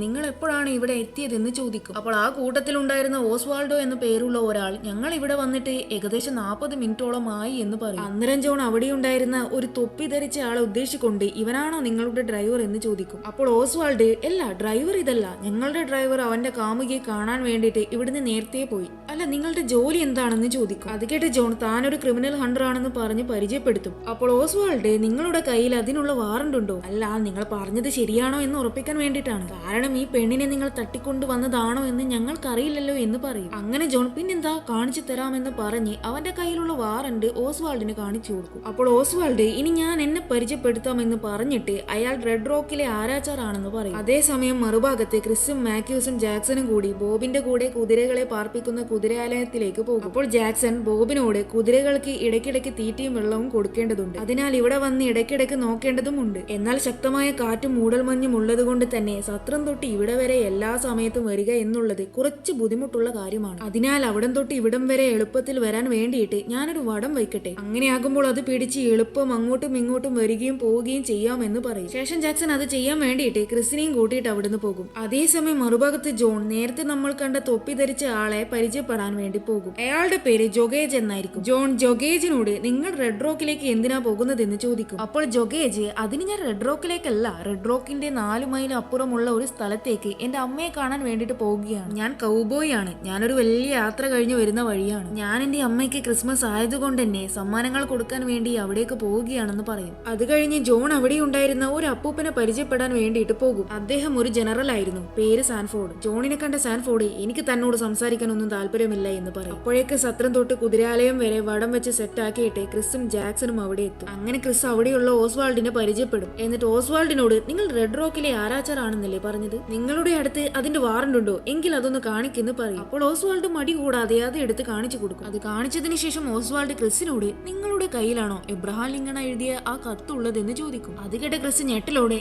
നിങ്ങൾ എപ്പോഴാണ് ഇവിടെ എത്തിയതെന്ന് ചോദിക്കും. അപ്പോൾ ആ കൂട്ടത്തിലുണ്ടായിരുന്ന ഓസ്വാൾഡോ എന്ന പേരുള്ള ഒരാൾ, ഞങ്ങൾ ഇവിടെ വന്നിട്ട് ഏകദേശം 40 മിനിറ്റോളം ആയി എന്ന് പറയും. അന്നേരം ജോൺ അവിടെ ഉണ്ടായിരുന്ന ഒരു തൊപ്പി ധരിച്ച ആളെ ഉദ്ദേശിച്ചുകൊണ്ട് ഇവനാണോ നിങ്ങളുടെ ഡ്രൈവർ എന്ന് ചോദിക്കും. അപ്പോൾ ഓസ്വാൾഡ്, അല്ല, ഡ്രൈവർ ഇതല്ല, ഞങ്ങളുടെ ഡ്രൈവർ അവന്റെ കാമുകിയെ കാണാൻ വേണ്ടിയിട്ട് ഇവിടുന്ന് നേരത്തെ പോയി. അല്ല, നിങ്ങളുടെ ജോലി എന്താണെന്ന് ചോദിക്കും. അത് കേട്ട് ജോൺ താനൊരു ക്രിമിനൽ ഹണ്ടർ ആണെന്ന് പറഞ്ഞ് പരിചയപ്പെടുത്തും. അപ്പോൾ ഓസ്വാൾഡ്, നിങ്ങളുടെ കയ്യിൽ അതിനുള്ള വാറണ്ട് ഉണ്ടോ? അല്ല, നിങ്ങൾ പറഞ്ഞത് ശരിയാണോ എന്ന് ഉറപ്പിക്കാൻ വേണ്ടിയിട്ടാണ്, കാരണം ഈ പെണ്ണിനെ നിങ്ങൾ തട്ടിക്കൊണ്ടു വന്നതാണോ എന്ന് ഞങ്ങൾക്കറിയില്ലല്ലോ എന്ന് പറയും. അങ്ങനെ ജോൺ, പിന്നെന്താ, കാണിച്ചു തരാമെന്ന് പറഞ്ഞ് അവന്റെ കയ്യിലുള്ള വാറണ്ട് ഓസ്വാൾഡിന് കാണിച്ചു കൊടുക്കും. അപ്പോൾ ഓസ്വാൾഡ്, ഇനി ഞാൻ എന്നെ പരിചയപ്പെടുത്താമെന്ന് പറഞ്ഞിട്ട് അയാൾ റെഡ് റോക്കിലെ ആരാച്ചാറാണെന്ന് പറയും. അതേസമയം മറുഭാഗത്ത് ക്രിസും മാത്യൂസും ജാക്സണും കൂടി ബോബിന്റെ കൂടെ കുതിരകളെ പാർപ്പിക്കുന്ന കുതിരാലയത്തിലേക്ക് പോകും. അപ്പോൾ ജാക്സൺ ബോബിനോട് കുതിരകൾക്ക് ഇടയ്ക്കിടയ്ക്ക് തീറ്റയും വെള്ളവും കൊടുക്കേണ്ടതുണ്ട്, അതിനാൽ ഇവിടെ വന്ന് ഇടയ്ക്കിടയ്ക്ക് നോക്കേണ്ടതുമുണ്ട്. എന്നാൽ ശക്തമായ കാറ്റും മൂടൽമഞ്ഞും ഉള്ളത് കൊണ്ട് തന്നെ സത്രം തൊട്ട് ഇവിടെ വരെ എല്ലാ സമയത്തും വരിക എന്നുള്ളത് കുറച്ച് ബുദ്ധിമുട്ടുള്ള കാര്യമാണ്. അതിനാൽ അവിടം തൊട്ട് ഇവിടം വരെ എളുപ്പത്തിൽ വരാൻ വേണ്ടിയിട്ട് ഞാനൊരു വടം വയ്ക്കട്ടെ, അങ്ങനെയാകുമ്പോൾ അത് പിടിച്ച് എളുപ്പം അങ്ങോട്ടും ഇങ്ങോട്ടും വരികയും പോവുകയും ചെയ്യാമെന്ന് പറയും. ശേഷം ജാക്സൺ അത് ചെയ്യാൻ വേണ്ടിയിട്ട് ക്രിസിനെയും കൂട്ടിയിട്ട് അവിടുന്ന് പോകും. അതേസമയം മറുഭാഗത്ത് ജോൺ നേരത്തെ നമ്മൾ കണ്ട തൊപ്പി ധരിച്ച ആളെ പരിചയപ്പെടാൻ വേണ്ടി പോകും. അയാളുടെ പേര് ജൊഗേജ് എന്നായിരിക്കും. ജോൺ ജൊഗേജിനോട് നിങ്ങൾ റെഡ് റോക്കിലേക്ക് എന്തിനാ പോകുന്നതെന്ന് ചോദിക്കും. അപ്പോൾ ജൊഗേജ്, അതിന് ഞാൻ റെഡ് റോക്കിലേക്കല്ല, റെഡ് റോക്കിന്റെ 4 മൈൽ അപ്പുറമുള്ള ഒരു സ്ഥലത്തേക്ക് എന്റെ അമ്മയെ കാണാൻ വേണ്ടിയിട്ട് പോവുകയാണ്. ഞാൻ കൗബോയ് ആണ്, ഞാനൊരു വലിയ യാത്ര കഴിഞ്ഞു വരുന്ന വഴിയാണ്. ഞാൻ എന്റെ അമ്മയ്ക്ക് ക്രിസ്മസ് ആയതുകൊണ്ട് തന്നെ സമ്മാനങ്ങൾ കൊടുക്കാൻ വേണ്ടി അവിടേക്ക് പോവുകയാണെന്ന് പറയും. അത് കഴിഞ്ഞ് ജോൺ അവിടെ ഉണ്ടായിരുന്ന ഒരു അപ്പൂപ്പനെ പരിചയപ്പെടാൻ വേണ്ടിയിട്ട് പോകും. അദ്ദേഹം ഒരു ജനറൽ ആയിരുന്നു, പേര് സാൻഫോർഡ്. ജോണിനെ കണ്ട സാൻഫോർഡ്, എനിക്ക് തന്നോട് സംസാരിക്കാനൊന്നും താല്പര്യമില്ല എന്ന് പറയും. അപ്പോഴേക്ക് സത്രം തൊട്ട് കുതിരാലയം വരെ വടം വെച്ച് സെറ്റ് ആക്കിയിട്ട് ക്രിസും ജാക്സണും അവിടെ എത്തും. അങ്ങനെ ക്രിസ് അവിടെയുള്ള ഓസ്വാൾഡിനെ പരിചയപ്പെടും. എന്നിട്ട് ഓസ്വാൾഡിനോട്, നിങ്ങൾ റെഡ് റോക്കിലെ ആരാച്ചാറാണെന്നല്ലേ പറഞ്ഞത്, നിങ്ങളുടെ അടുത്ത് അതിന്റെ വാറണ്ട് ഉണ്ടോ, എങ്കിൽ അതൊന്ന് കാണിക്കുന്നു പറയും. അപ്പോൾ ഓസ്വാൾഡ് മടി കൂടാതെ അത് എടുത്ത് കാണിച്ചു കൊടുക്കും. അത് കാണിച്ചതിന് ശേഷം ഓസ്വാൾഡ് ക്രിസിനോട്, നിങ്ങളുടെ കയ്യിലാണോ എബ്രഹാം ലിങ്കൺ എഴുതിയ ആ കത്തുള്ളതെന്ന് ചോദിക്കും. അത് കേട്ട ക്രിസ് ഞെട്ടലോടെ,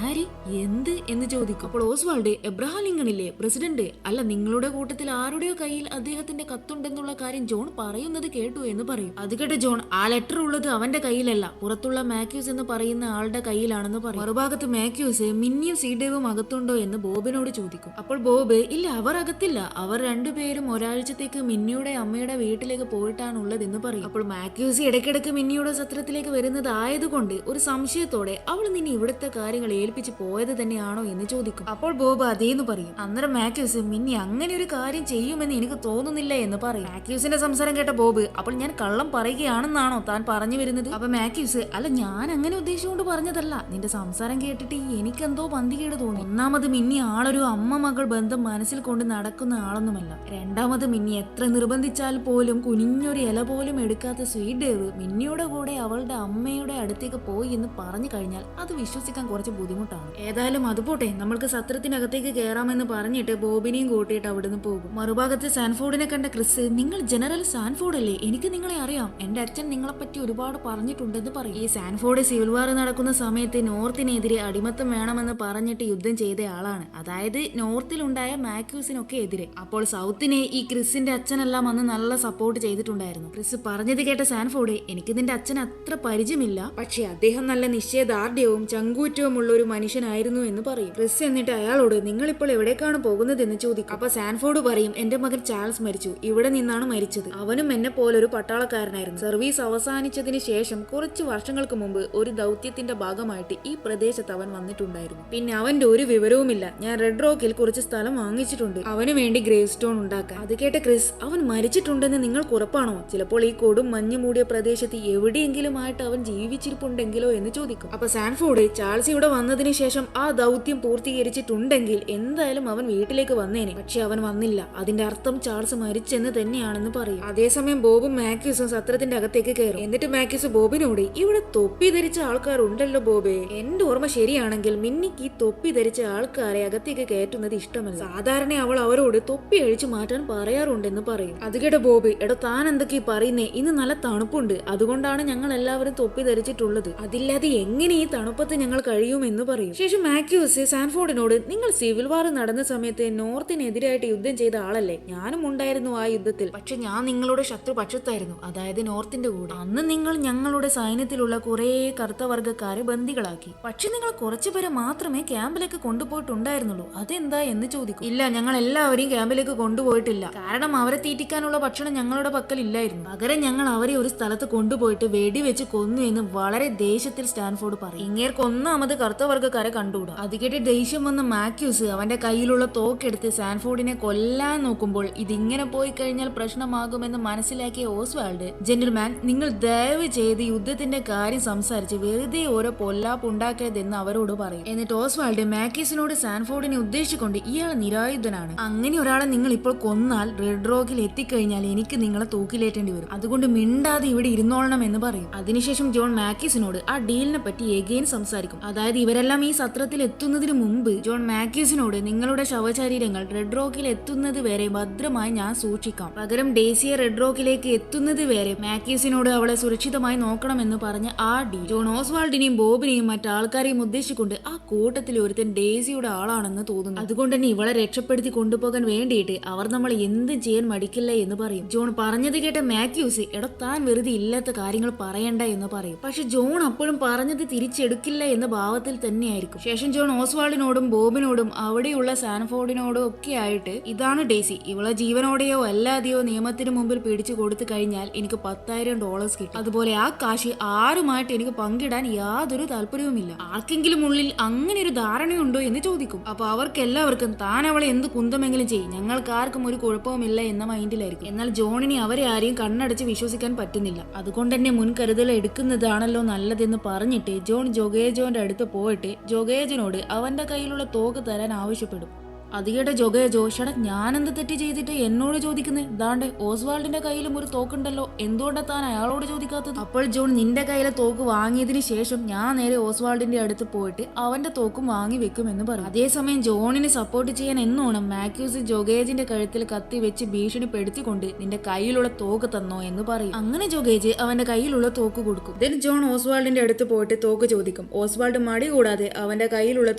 ആര്, എന്ത് എന്ന് ചോദിക്കും. അപ്പോൾ ഓസ്വാൾഡ്, എബ്രഹാം ലിങ്കണില്ലേ, പ്രസിഡന്റ്, അല്ല, നിങ്ങളുടെ കൂട്ടത്തിൽ ആരുടെയോ കയ്യിൽ അദ്ദേഹത്തിന്റെ കത്തുണ്ടെന്നുള്ള കാര്യം ജോൺ പറയുന്നത് കേട്ടു എന്ന് പറയും. അത് കേട്ട ജോൺ, ആ ലെറ്റർ ഉള്ളത് അവന്റെ കയ്യിലല്ല, പുറത്തുള്ള മാത്യൂസ് എന്ന് പറയുന്ന ആളുടെ കയ്യിലാണെന്ന് പറയും. മറുഭാഗത്ത് മാത്യൂസ്, മിന്നിയും സീഡേവും അകത്തുണ്ടോ എന്ന് ബോബിനോട് ചോദിക്കും. അപ്പോൾ ബോബ്, ഇല്ല, അവർ അകത്തില്ല, അവർ 2 പേരും ഒരാഴ്ചത്തേക്ക് മിന്നിയുടെ അമ്മയുടെ വീട്ടിലേക്ക് പോയിട്ടാണുള്ളതെന്ന് പറയും. അപ്പോൾ മാത്യൂസ് ഇടയ്ക്കിടയ്ക്ക് മിന്നിയുടെ സത്രത്തിലേക്ക് വരുന്നതായതുകൊണ്ട് ഒരു സംശയത്തോടെ, അവൾ നിന്നെ ഇവിടുത്തെ കാര്യങ്ങൾ ഏൽപ്പിച്ച് പോയത് തന്നെയാണോ എന്ന് ചോദിക്കും. അപ്പോൾ ബോബ് അതേന്ന് പറയും. അന്നേരം മാത്യൂസ്, മിന്നി അങ്ങനെ ഒരു കാര്യം ചെയ്യുമെന്ന് എനിക്ക് തോന്നുന്നില്ല എന്ന് പറയും. മാത്യൂസിന്റെ സംസാരം കേട്ട ബോബ്, അപ്പോൾ ഞാൻ കള്ളം പറയുകയാണെന്നാണോ താൻ പറഞ്ഞു വരുന്നത്? അപ്പൊ മാത്യൂസ്, അല്ല, ഞാൻ അങ്ങനെ ഉദ്ദേശിച്ചുകൊണ്ട് പറഞ്ഞതല്ല, നിന്റെ സംസാരം കേട്ടിട്ട് എനിക്കെന്തോ പന്തികേട് തോന്നി. ഒന്നാമത് മിന്നി ആളൊരു അമ്മ മകൾ ബന്ധം മനസ്സിൽ കൊണ്ട് നടക്കുന്ന ആളൊന്നുമല്ല. രണ്ടാമത് മിന്നി എത്ര നിർബന്ധിച്ചാൽ പോലും കുനിഞ്ഞൊരു ഇല പോലും എടുക്കാത്ത സ്വീറ്റ് ഡേവ് മിന്നിയുടെ കൂടെ അവളുടെ അമ്മയുടെ അടുത്തേക്ക് പോയി എന്ന് പറഞ്ഞു കഴിഞ്ഞാൽ അത് വിശ്വസിക്കാൻ കുറച്ച് ബുദ്ധിമുട്ടാണ്. ഏതായാലും അതുപോട്ടെ, നമ്മൾക്ക് സത്രത്തിനകത്തേക്ക് കയറാമെന്ന് പറഞ്ഞിട്ട് ബോബിനെയും കൂട്ടിയിട്ട് അവിടുന്ന് പോകും. മറുഭാഗത്ത് സാൻഫോർഡിനെ കണ്ട ക്രിസ്, നിങ്ങൾ ജനറൽ സാൻഫോർഡ് അല്ലേ, എനിക്ക് നിങ്ങളെ അറിയാം, എന്റെ അച്ഛൻ നിങ്ങളെപ്പറ്റി ഒരുപാട് പറഞ്ഞിട്ടുണ്ടെന്ന് പറയും. ഈ സാൻഫോർഡ് സിവിൽ വാർ നടക്കുന്ന സമയത്ത് നോർത്തിനെതിരെ അടിമത്തം വേണമെന്ന് പറഞ്ഞിട്ട് യുദ്ധം ചെയ്ത ആളാണ്, അതായത് നോർത്തിലുണ്ടായ മാത്യൂസിനൊക്കെ എതിരെ. അപ്പോൾ സൗത്തിനെ ഈ ക്രിസിന്റെ അച്ഛനെല്ലാം അന്ന് നല്ല സപ്പോർട്ട് ചെയ്തിട്ടുണ്ടായിരുന്നു. ക്രിസ് പറഞ്ഞത് കേട്ട സാൻഫോർഡ്, എനിക്ക് നിന്റെ അച്ഛൻ അത്ര പരിചയമില്ല, പക്ഷെ അദ്ദേഹം നല്ല നിശ്ചയദാർഢ്യവും ചങ്കൂറ്റവുമുള്ള ഒരു മനുഷ്യനായിരുന്നു എന്ന് പറയും. ക്രിസ് എന്നിട്ട് അയാളോട്, നിങ്ങൾ ഇപ്പോൾ എവിടേക്കാണ് പോകുന്നതെന്ന് ചോദിക്കും. അപ്പൊ സാൻഫോർഡ് പറയും, എന്റെ മകൻ ചാൾസ് മരിച്ചു. ഇവിടെ നിന്നാണ് മരിച്ചത്. അവനും എന്നെ പോലൊരു പട്ടാളക്കാരനായിരുന്നു. സർവീസ് അവസാനിച്ചതിന് ശേഷം കുറച്ച് വർഷങ്ങൾക്ക് മുമ്പ് ഒരു ദൗത്യത്തിന്റെ ഭാഗമായിട്ട് ഈ പ്രദേശത്ത് അവൻ വന്നിട്ടുണ്ടായിരുന്നു. പിന്നെ അവന്റെ ഒരു വിവരവുമില്ല. ഞാൻ റെഡ് റോക്കിൽ കുറച്ച് സ്ഥലം വാങ്ങിച്ചിട്ടുണ്ട് അവന് വേണ്ടി ഗ്രേവ് സ്റ്റോൺ ഉണ്ടാക്കാൻ. അത് കേട്ട ക്രിസ്, അവൻ മരിച്ചിട്ടുണ്ടെന്ന് നിങ്ങൾക്ക് ഉറപ്പാണോ? ചിലപ്പോൾ ഈ കൊടും മഞ്ഞു മൂടിയ പ്രദേശത്ത് എവിടെയെങ്കിലും ആയിട്ട് അവൻ ജീവിച്ചിരിപ്പുണ്ടെങ്കിലോ എന്ന് ചോദിക്കും. അപ്പൊ സാൻഫോർഡ്, ചാൾസ് ഇവിടെ വന്നതിന് ശേഷം ആ ദൗത്യം പൂർത്തീകരിച്ചിട്ടുണ്ടെങ്കിൽ എന്തായാലും അവൻ വീട്ടിലേക്ക് വന്നേനെ. പക്ഷെ അവൻ വന്നില്ല. അതിന്റെ അർത്ഥം ചാൾസ് മരിച്ചെന്ന് തന്നെയാണെന്ന് പറയും. അതേസമയം ബോബും മാക്യൂസും സത്രത്തിന്റെ അകത്തേക്ക് കയറും. എന്നിട്ട് മാക്യൂസ് ബോബിനോട്, ഇവിടെ തൊപ്പി ധരിച്ച ആൾക്കാരുണ്ടല്ലോ ബോബേ, എന്റെ ഓർമ്മ ശരിയാണെങ്കിൽ മിന്നിക്ക് ഈ തൊപ്പി ധരിച്ച ആൾക്കാരെ അകത്തേക്ക് കയറ്റുന്നത് ഇഷ്ടമല്ല. സാധാരണ അവൾ അവരോട് തൊപ്പി അഴിച്ചു മാറ്റാൻ പറയാറുണ്ടെന്ന് പറയും. അത് കേട്ട ബോബ്, എടോ താൻ എന്തൊക്കെയാ പറയുന്നേ? ഇന്ന് നല്ല തണുപ്പുണ്ട്, അതുകൊണ്ടാണ് ഞങ്ങൾ എല്ലാവരും തൊപ്പി ധരിച്ചിട്ടുള്ളത്. അതില്ലാതെ എങ്ങനെ ഈ തണുപ്പത്ത് ഞങ്ങൾ കഴിയുമെന്ന് പറയും. ശേഷം മാക്യൂസ് സാൻഫോർഡിനോട്, നിങ്ങൾ സിവിൽ വാർ നടന്ന സമയത്ത് നോർത്തിനെതിരായിട്ട് യുദ്ധം ചെയ്ത ആളല്ലേ? ഞാനും ഉണ്ടായിരുന്നു ആ യുദ്ധത്തിൽ. പക്ഷെ ഞാൻ നിങ്ങളുടെ ശത്രുപക്ഷത്തായിരുന്നു, അതായത് നോർത്തിന്റെ കൂടെ. അന്ന് നിങ്ങൾ ഞങ്ങളുടെ സൈന്യത്തിലുള്ള കുറെ കറുത്ത വർഗ്ഗക്കാരെ ബന്ദികളാക്കി. പക്ഷെ നിങ്ങൾ കുറച്ചുപേരെ മാത്രമേ ക്യാമ്പിലേക്ക് കൊണ്ടുപോയിട്ടുണ്ടായിരുന്നുള്ളൂ. അതെന്താ എന്ന് ചോദിക്കും. ഇല്ല, ഞങ്ങൾ എല്ലാവരെയും ക്യാമ്പിലേക്ക് കൊണ്ടുപോയിട്ടില്ല. കാരണം അവരെ തീറ്റിക്കാനുള്ള ഭക്ഷണം ഞങ്ങളുടെ പക്കൽ ഇല്ലായിരുന്നു. പകരം ഞങ്ങൾ അവരെ ഒരു സ്ഥലത്ത് കൊണ്ടുപോയിട്ട് വെടിവെച്ച് കൊന്നു എന്ന് വളരെ ദേഷ്യത്തിൽ സ്റ്റാൻഫോർഡ് പറയും. ഇങ്ങേർക്ക് ഒന്നാമത് കറുത്ത വർഗ്ഗക്കാരെ കണ്ടുകൂടാ. അത് കേട്ട് ദേഷ്യം വന്ന മാക്യൂസ് അവന്റെ കയ്യിലുള്ള തോക്കെടുത്ത് സാൻഫോർഡിനെ കൊല്ലാൻ നോക്കുമ്പോൾ ഇതിങ്ങനെ പോയി കഴിഞ്ഞാൽ പ്രശ്നമാകുമെന്ന് മനസ്സിലാക്കിയ ഓസ്വാൾഡ്, ജെന്റിൽമാൻ, നിങ്ങൾ ദയവ് ചെയ്ത് യുദ്ധത്തിന്റെ കാര്യം സംസാരിച്ച് വെറുതെ ഓരോ പൊല്ലാപ്പ് ഉണ്ടാക്കരുതെന്ന് അവരോട് പറയും. എന്നിട്ട് ഓസ്വാൾഡ് മാക്യൂസിനോട് സാൻഫോർഡിനെ ഉദ്ദേശിച്ചുകൊണ്ട്, ഇയാൾ നിരായുധനാണ്. അങ്ങനെ ഒരാളെ നിങ്ങൾ ഇപ്പോൾ കൊന്നാൽ റെഡ് റോക്കിൽ എത്തിക്കഴിഞ്ഞാൽ എനിക്ക് നിങ്ങളെ തൂക്കിലേറ്റേണ്ടി വരും. അതുകൊണ്ട് മിണ്ടാതെ ഇവിടെ ഇരുന്നോളണം എന്ന് പറയും. അതിനുശേഷം ജോൺ മാക്യൂസിനോട് ആ ഡീലിനെ പറ്റി എഗെയിൻ സംസാരിക്കും. അതായത് ഇവരെല്ലാം ഈ സത്രത്തിൽ എത്തുന്നതിന് മുമ്പ് ജോൺ മാക്യൂസിനോട്, നിങ്ങളുടെ ശവശരീരങ്ങൾ റെഡ് റോക്കിൽ എത്തുന്നത് വരെ ഭദ്രമായി ഞാൻ സൂക്ഷിക്കാം. പകരം ഡേസിയെ റെഡ് റോക്കിലേക്ക് എത്തുന്നത് വരെ മാക്യൂസിനോട് അവളെ സുരക്ഷിതമായി നോക്കണമെന്ന് പറഞ്ഞ ആ ഡീൽ ജോൺ ഓസ്വാൾഡിനെയും ബോബിനെയും മറ്റാൾക്കാരെയും ഉദ്ദേശിച്ചുകൊണ്ട് ആ കൂട്ടത്തിൽ ഒരുത്തൻ ഡേസിയുടെ ആളാണെന്ന് തോന്നുന്നു. അതുകൊണ്ട് തന്നെ ഇവളെ രക്ഷപ്പെടുത്തി കൊണ്ടുപോകാൻ വേണ്ടിയിട്ട് അവർ നമ്മൾ എന്ത് ചെയ്യാൻ മടിക്കില്ല എന്ന് പറയും. ജോൺ പറഞ്ഞത് കേട്ട മാക്യൂസ്, എടോ താൻ വെറുതെ ഇല്ലാത്ത കാര്യങ്ങൾ പറയണ്ട എന്ന് പറയും. പക്ഷെ ജോൺ അപ്പോഴും പറഞ്ഞത് തിരിച്ചെടുക്കില്ല എന്ന ഭാവത്തിൽ തന്നെയായിരിക്കും. ശേഷം ജോൺ ഓസ്വാൾഡിനോടും ബോബിനോടും അവിടെയുള്ള സാൻഫോർഡിനോടും ഒക്കെ ആയിട്ട്, ഇതാണ് ഡേസി, ഇവളെ ജീവനോടെയോ അല്ലാതെയോ നിയമത്തിന് മുമ്പിൽ പിടിച്ചു കൊടുത്തു കഴിഞ്ഞാൽ എനിക്ക് $10,000 കിട്ടും. അതുപോലെ ആ കാശ് ആരുമായിട്ട് എനിക്ക് പങ്കിടാൻ യാതൊരു താല്പര്യവുമില്ല. ആർക്കെങ്കിലും ഉള്ളിൽ അങ്ങനെ ഒരു ധാരണയുണ്ടോ എന്ന് ചോദിക്കും. അപ്പൊ അവർക്കെല്ലാവർക്കും താൻ അവളെ എന്ത് കുന്തമെങ്കിലും ചെയ്യും, ഞങ്ങൾക്ക് ആർക്കും ഒരു കുഴപ്പവുമില്ല എന്ന മൈൻഡിലായിരിക്കും. എന്നാൽ ജോണിനെ അവരെ ആരെയും കണ്ണടച്ച് വിശ്വസിക്കാൻ പറ്റുന്നില്ല. അതുകൊണ്ട് തന്നെ മുൻകരുതൽ എടുക്കുന്നതാണല്ലോ നല്ലതെന്ന് പറഞ്ഞിട്ട് ജോൺ ജോഗേജോന്റെ അടുത്ത് പോയിട്ട് ജോഗേജനോട് അവന്റെ കയ്യിലുള്ള തോക്ക് തരാൻ ആവശ്യപ്പെടും. അതികേട്ട ജോഗേജോ, ഷടാ ഞാനെന്ത് തെറ്റ് ചെയ്തിട്ട് എന്നോട് ചോദിക്കുന്നത്? ദാണ്ടെ ഓസ്വാൾഡിന്റെ കയ്യിലും ഒരു തോക്കുണ്ടല്ലോ, എന്തുകൊണ്ടാ താൻ അയാളോട് ചോദിക്കാത്തത്? അപ്പോൾ ജോൺ, നിന്റെ കയ്യിലെ തോക്ക് വാങ്ങിയതിന് ശേഷം ഞാൻ നേരെ ഓസ്വാൾഡിന്റെ അടുത്ത് പോയിട്ട് അവന്റെ തോക്കും വാങ്ങി വെക്കുമെന്ന് പറയും. അതേസമയം ജോണിനെ സപ്പോർട്ട് ചെയ്യാൻ എന്നോണം മാക്യൂസ് ജോഗേജിന്റെ കഴുത്തിൽ കത്തി വെച്ച് ഭീഷണിപ്പെടുത്തിക്കൊണ്ട് നിന്റെ കയ്യിലുള്ള തോക്ക് തന്നോ എന്ന് പറയും. അങ്ങനെ ജോഗേജ് അവന്റെ കയ്യിലുള്ള തോക്ക് കൊടുക്കും. ദെൻ ജോൺ ഓസ്വാൾഡിന്റെ അടുത്ത് പോയിട്ട് തോക്ക് ചോദിക്കും. ഓസ്വാൾഡ് മടി കൂടാതെ അവന്റെ കയ്യിലുള്ള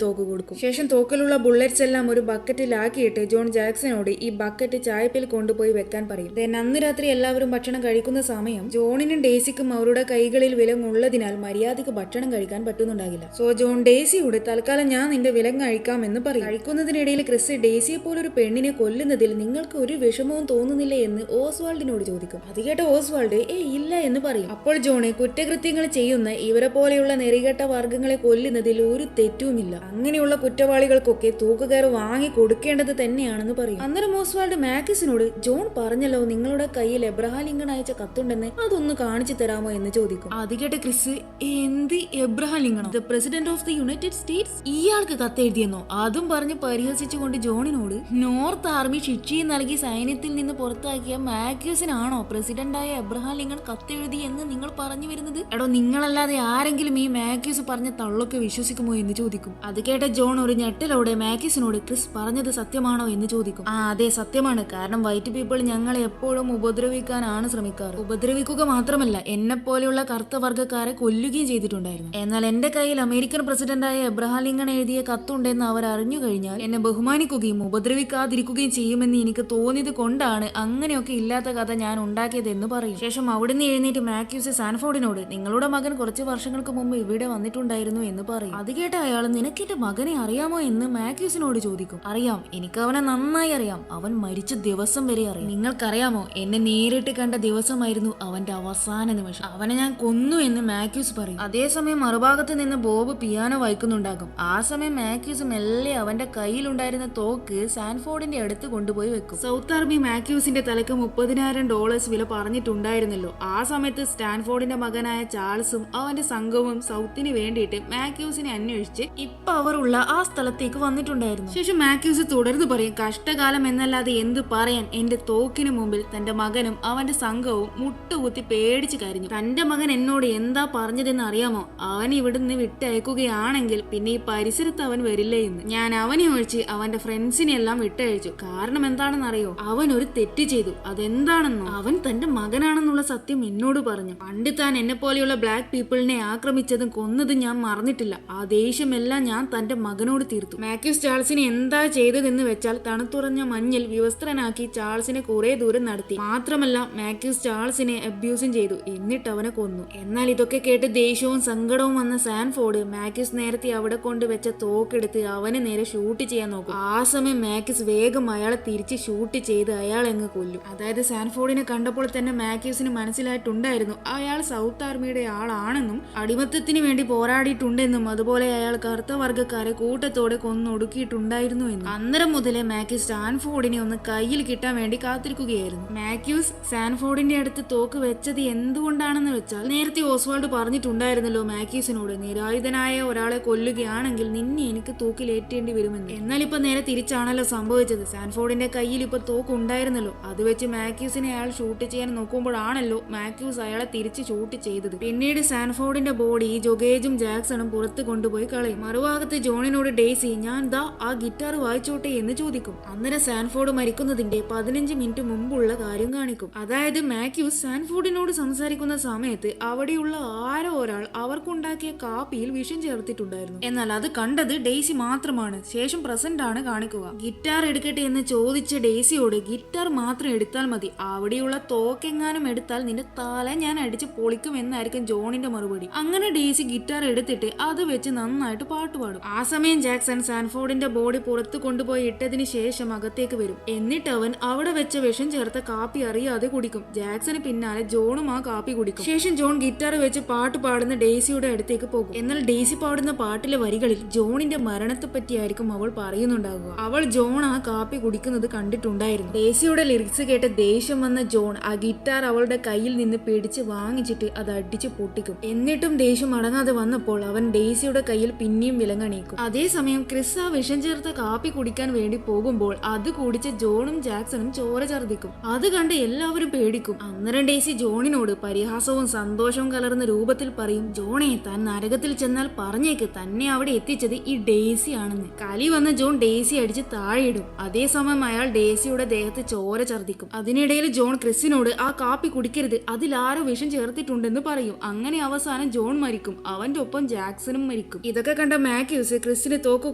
തോക്ക് കൊടുക്കും. ശേഷം തോക്കിലുള്ള ബുള്ളറ്റ്സ് എല്ലാം ഒരു ബക്കറ്റിലാക്കിയിട്ട് ജോൺ ജാക്സനോട് ഈ ബക്കറ്റ് ചായപ്പിൽ കൊണ്ടുപോയി വെക്കാൻ പറയും. ദെൻ അന്ന് രാത്രി എല്ലാവരും ഭക്ഷണം കഴിക്കുന്ന സമയം ജോണിനും ഡേസിക്കും അവരുടെ കൈകളിൽ വിലങ്ങുള്ളതിനാൽ മര്യാദയ്ക്ക് ഭക്ഷണം കഴിക്കാൻ പറ്റുന്നുണ്ടാകില്ല. സോ ജോൺ ഡേസിയോട്, തൽക്കാലം ഞാൻ നിന്റെ വിലങ്ങ് അഴിക്കാം എന്ന് പറയും. കഴിക്കുന്നതിനിടയിൽ ക്രിസ്, ഡേസിയെ പോലൊരു പെണ്ണിനെ കൊല്ലുന്നതിൽ നിങ്ങൾക്ക് ഒരു വിഷമവും തോന്നുന്നില്ലേ എന്ന് ഓസ്വാൾഡിനോട് ചോദിക്കും. അത് കേട്ട ഓസ്വാൾഡ് ഇല്ല എന്ന് പറയും. അപ്പോൾ ജോണ്, കുറ്റകൃത്യങ്ങൾ ചെയ്യുന്ന ഇവരെ പോലെയുള്ള നെറികെട്ട വർഗ്ഗങ്ങളെ കൊല്ലുന്നതിൽ ഒരു തെറ്റുമില്ല. അങ്ങനെയുള്ള കുറ്റവാളികൾക്കൊക്കെ തൂക്കുകയർ വാങ്ങി കൊടുക്കേണ്ടത് തന്നെയാണെന്ന് പറയും. അന്നേരം ഓസ്വാൾഡ് മാക്യൂസിനോട്, ജോൺ പറഞ്ഞല്ലോ നിങ്ങളുടെ കയ്യിൽ എബ്രഹാം ലിങ്കൺ അയച്ച കത്തുണ്ടെന്ന്, അതൊന്ന് കാണിച്ചു തരാമോ എന്ന് ചോദിക്കും. അത് കേട്ട ക്രിസ്, എന്ത് എബ്രഹാം ലിങ്കണോ? The president of the united states? ഇയാൾക്ക് കത്തെഴുതിയെന്നോ? അതും പറഞ്ഞ് പരിഹസിച്ചുകൊണ്ട് ജോണിനോട്, നോർത്ത് ആർമി ശിക്ഷയും നൽകി സൈന്യത്തിൽ നിന്ന് പുറത്താക്കിയ മാക്യൂസിനാണോ പ്രസിഡന്റായ എബ്രഹാം ലിങ്കൺ കത്തെഴുതി എന്ന് നിങ്ങൾ പറഞ്ഞു വരുന്നത്? എടോ, നിങ്ങളല്ലാതെ ആരെങ്കിലും ഈ മാക്യൂസ് പറഞ്ഞ തള്ളൊക്കെ വിശ്വസിക്കുമോ എന്ന് ചോദിക്കും. അത് കേട്ട ജോൺ ഒരു ഞെട്ടലോടെ മാക്യൂസിനോട്, ക്രിസ് പറഞ്ഞത് സത്യമാണോ എന്ന് ചോദിക്കും. അതെ സത്യമാണ്, കാരണം വൈറ്റ് പീപ്പിൾ ഞങ്ങളെ എപ്പോഴും ഉപദ്രവിക്കാനാണ് ശ്രമിക്കാറ്. ഉപദ്രവിക്കുക മാത്രമല്ല എന്നെ പോലെയുള്ള കറുത്ത വർഗ്ഗക്കാരെ കൊല്ലുകയും ചെയ്തിട്ടുണ്ടായിരുന്നു. എന്നാൽ എന്റെ കയ്യിൽ അമേരിക്കൻ പ്രസിഡന്റായ എബ്രഹാം ലിങ്കൺ എഴുതിയ കത്തുണ്ടെന്ന് അവർ അറിഞ്ഞു കഴിഞ്ഞാൽ എന്നെ ബഹുമാനിക്കുകയും ഉപദ്രവിക്കാതിരിക്കുകയും ചെയ്യുമെന്ന് എനിക്ക് തോന്നിയത് കൊണ്ടാണ് അങ്ങനെയൊക്കെ ഇല്ലാത്ത കഥ ഞാൻ ഉണ്ടാക്കിയതെന്ന് പറയും. ശേഷം അവിടുന്ന് എഴുന്നേറ്റ് മാക്യൂസ് സാൻഫോർഡിനോട്, നിങ്ങളുടെ മകൻ കുറച്ച് വർഷങ്ങൾക്ക് മുമ്പ് ഇവിടെ വന്നിട്ടുണ്ടായിരുന്നു എന്ന് പറയും. അത് കേട്ട അയാൾ, നിനക്കെന്റെ മകനെ അറിയാമോ എന്ന് മാക്യൂസിനോട് ചോദിക്കും. അറിയാം, എനിക്ക് അവനെ നന്നായി അറിയാം. അവൻ മരിച്ച ദിവസം വരെ അറിയാം. നിങ്ങൾക്കറിയാമോ, എന്നെ നേരിട്ട് കണ്ട ദിവസമായിരുന്നു അവന്റെ അവസാന നിമിഷം. അവനെ ഞാൻ കൊന്നു എന്ന് മാത്യൂസ് പറയും. അതേസമയം മറുഭാഗത്ത് നിന്ന് ബോബ് പിയാനോ വായിക്കുന്നുണ്ടാകും. ആ സമയം മാത്യൂസ് മെല്ലെ അവന്റെ കയ്യിലുണ്ടായിരുന്ന തോക്ക് സാൻഫോർഡിന്റെ അടുത്ത് കൊണ്ടുപോയി വെക്കും. സൗത്ത് ആർമി മാത്യൂസിന്റെ തലക്ക് $30,000 വില പറഞ്ഞിട്ടുണ്ടായിരുന്നല്ലോ. ആ സമയത്ത് സ്റ്റാൻഫോർഡിന്റെ മകനായ ചാൾസും അവന്റെ സംഘവും സൗത്തിന് വേണ്ടിയിട്ട് മാത്യൂസിനെ അന്വേഷിച്ച് ഇപ്പൊ അവർ ഉള്ള ആ സ്ഥലത്തേക്ക് വന്നിട്ടുണ്ടായിരുന്നു. ശേഷം മാത്യൂസ് തുടർന്ന് പറയും, കഷ്ടകാലം എന്നല്ലാതെ എന്ത് പറയാൻ, എന്റെ തോക്കിന് മുമ്പിൽ തന്റെ മകനും അവന്റെ സംഘവും മുട്ടുകുത്തി പേടിച്ച് കരഞ്ഞു. തന്റെ മകൻ എന്നോട് എന്താ പറഞ്ഞതെന്ന് അറിയാമോ? അവൻ ഇവിടുന്ന് വിട്ടയക്കുകയാണെങ്കിൽ പിന്നെ ഈ പരിസരത്ത് അവൻ വരില്ല എന്ന്. ഞാൻ അവനെ ഒഴിച്ച് അവന്റെ ഫ്രണ്ട്സിനെ എല്ലാം വിട്ടയച്ചു. കാരണം എന്താണെന്ന് അറിയോ? അവൻ ഒരു തെറ്റ് ചെയ്തു. അതെന്താണെന്നോ? അവൻ തന്റെ മകനാണെന്നുള്ള സത്യം എന്നോട് പറഞ്ഞു. പണ്ട് താൻ എന്നെ പോലെയുള്ള ബ്ലാക്ക് പീപ്പിളിനെ ആക്രമിച്ചതും കൊന്നതും ഞാൻ മറന്നിട്ടില്ല. ആ ദേഷ്യമെല്ലാം ഞാൻ തന്റെ മകനോട് തീർത്തു. മാത്യൂസ് ചാൾസിനെ എന്താ ചെയ്തതെന്ന് വെച്ചാൽ തണുത്തുറഞ്ഞ മഞ്ഞിൽ വിവസ്ത്രനാക്കി ചാൾസിനെ കുറെ ദൂരം നടത്തി. മാത്രമല്ല മാത്യൂസ് ചാൾസിനെ അബ്യൂസും ചെയ്തു. എന്നിട്ട് അവനെ കൊന്നു. എന്നാൽ ഇതൊക്കെ കേട്ട് ദേഷ്യവും സങ്കടവും വന്ന സാൻഫോർഡ് മാത്യൂസ് നേരത്തെ അവിടെ കൊണ്ടുവച്ച തോക്കെടുത്ത് അവന് നേരെ ഷൂട്ട് ചെയ്യാൻ നോക്കും. ആ സമയം മാത്യൂസ് വേഗം അയാളെ തിരിച്ച് ഷൂട്ട് ചെയ്ത് അയാളെ അങ്ങ് കൊല്ലും. അതായത് സാൻഫോർഡിനെ കണ്ടപ്പോൾ തന്നെ മാത്യൂസിന് മനസ്സിലായിട്ടുണ്ടായിരുന്നു അയാൾ സൗത്ത് ആർമിയുടെ ആളാണെന്നും അടിമത്തത്തിന് വേണ്ടി പോരാടിയിട്ടുണ്ടെന്നും അതുപോലെ അയാൾ കറുത്ത വർഗ്ഗക്കാരെ കൂട്ടത്തോടെ കൊന്നൊടുക്കിയിട്ടുണ്ടായിരുന്നു എന്നും. അന്നേരം മുതലേ മാത്യൂസ് സാൻഫോർഡിനെ ഒന്ന് കയ്യിൽ കിട്ടാൻ വേണ്ടി കാത്തിരിക്കുകയായിരുന്നു. മാത്യൂസ് സാൻഫോർഡിന്റെ അടുത്ത് തോക്ക് വെച്ചത് എന്തുകൊണ്ടാണെന്ന് വെച്ചാൽ നേരത്തെ ഓസ്വാൾഡ് പറഞ്ഞിട്ടുണ്ടായിരുന്നല്ലോ മാത്യൂസിനോട്, നിരായുധനായ ഒരാളെ കൊല്ലുകയാണെങ്കിൽ നിന്നെ എനിക്ക് തൂക്കിലേറ്റേണ്ടി വരുമെന്ന്. എന്നാൽ ഇപ്പൊ നേരെ തിരിച്ചാണല്ലോ സംഭവിച്ചത്. സാൻഫോർഡിന്റെ കയ്യിൽ ഇപ്പൊ തോക്ക് ഉണ്ടായിരുന്നല്ലോ. അത് വെച്ച് മാത്യൂസിനെ അയാൾ ഷൂട്ട് ചെയ്യാൻ നോക്കുമ്പോഴാണല്ലോ മാത്യൂസ് അയാളെ തിരിച്ച് ഷൂട്ട് ചെയ്തത്. പിന്നീട് സാൻഫോർഡിന്റെ ബോഡി ജൊഗേജും ജാക്സണും പുറത്ത് കൊണ്ടുപോയി കളയും. മറുഭാഗത്ത് ജോണിനോട് ഡെയ്സി ഞാൻ ദാ ആ ഗിറ്റാർ വായിച്ചോട്ടെ എന്ന് ചോദിക്കും. അന്നേരം സാൻഫോർഡ് മരിക്കുന്നതിന്റെ 15 മിനിറ്റ് മുമ്പുള്ള കാര്യം കാണിക്കും. അതായത് മാത്യൂസ് സാൻഫോർഡിനോട് സംസാരിക്കുന്ന സമയത്ത് അവിടെയുള്ള ആരോ ഒരാൾ അവർക്കുണ്ടാക്കിയ കാപ്പിയിൽ വിഷം ചേർത്തിട്ടുണ്ടായിരുന്നു. എന്നാൽ അത് കണ്ടത് ഡെയ്സി മാത്രമാണ്. ശേഷം പ്രസന്റ് ആണ് കാണിക്കുക. ഗിറ്റാർ എടുക്കട്ടെ എന്ന് ചോദിച്ച ഡെയ്സിയോട് ഗിറ്റാർ മാത്രം എടുത്താൽ മതി, അവിടെയുള്ള തോക്കെങ്ങാനും എടുത്താൽ നിന്റെ തല ഞാൻ അടിച്ച് പൊളിക്കും എന്നായിരിക്കും ജോണിന്റെ മറുപടി. അങ്ങനെ ഡെയ്സി ഗിറ്റാർ എടുത്തിട്ട് അത് വെച്ച് നന്നായിട്ട് പാട്ടുപാടും. ആ സമയം ജാക്സൺ സാൻഫോർഡിന്റെ ബോഡി പുറത്ത് കൊണ്ടുപോയി ഇട്ടതിന് ശേഷം അകത്തേക്ക് വരും. എന്നിട്ട് അവൻ അവിടെ വെച്ച വിഷം ചേർത്ത കാപ്പി അറിയാതെ കുടിക്കും. ജാക്സന് പിന്നാലെ ജോണും ആ കാപ്പി കുടിക്കും. ശേഷം ജോൺ ഗിറ്റാർ വെച്ച് പാട്ട് പാടുന്ന ഡെയ്സിയുടെ അടുത്തേക്ക് പോകും. എന്നാൽ ഡെയ്സി പാടുന്ന പാട്ടിലെ വരികളിൽ ജോണിന്റെ മരണത്തെ പറ്റിയായിരിക്കും അവൾ പറയുന്നുണ്ടാകുക. അവൾ ജോൺ ആ കാപ്പി കുടിക്കുന്നത് കണ്ടിട്ടുണ്ടായിരുന്നു. ഡെയ്സിയുടെ ലിറിക്സ് കേട്ട് ദേഷ്യം വന്ന ജോൺ ആ ഗിറ്റാർ അവളുടെ കയ്യിൽ നിന്ന് പിടിച്ച് വാങ്ങിച്ചിട്ട് അത് അടിച്ച് പൊട്ടിക്കും. എന്നിട്ടും ദേഷ്യം അടങ്ങാതെ വന്നപ്പോൾ അവൻ ഡെയ്സിയുടെ കയ്യിൽ പിന്നെയും വിലങ്ങണീക്കും. അതേസമയം ക്രിസ് ആ വിഷം ചേർത്ത കാപ്പി കുടിക്കാൻ വേണ്ടി പോകുമ്പോൾ അത് കുടിച്ച് ജോണും ജാക്സണും ചോര ഛർദിക്കും. അത് കണ്ട് എല്ലാവരും പേടിക്കും. അന്നേരം ഡെയ്സി ജോണിനോട് പരിഹാസവും സന്തോഷവും കലർന്ന രൂപത്തിൽ പറയും, ജോണെ താൻ നരകത്തിൽ ചെന്നാൽ പറഞ്ഞേക്ക് തന്നെ അവിടെ എത്തിച്ചത് ഈ ഡെയ്സി ആണെന്ന്. കലി വന്ന ജോൺ ഡെയ്സി അടിച്ച് താഴെയിടും. അതേസമയം അയാൾ ഡെയ്സിയുടെ ദേഹത്ത് ചോര ഛർദിക്കും. അതിനിടയിൽ ജോൺ ക്രിസിനോട് ആ കാപ്പി കുടിക്കരുത്, അതിലാരോ വിഷം ചേർത്തിട്ടുണ്ടെന്ന് പറയും. അങ്ങനെ അവസാനം ജോൺ മരിക്കും. അവന്റെ ഒപ്പം ജാക്സണും മരിക്കും. ഇതൊക്കെ കണ്ട മാത്യൂസ് ക്രിസിന് തോക്ക്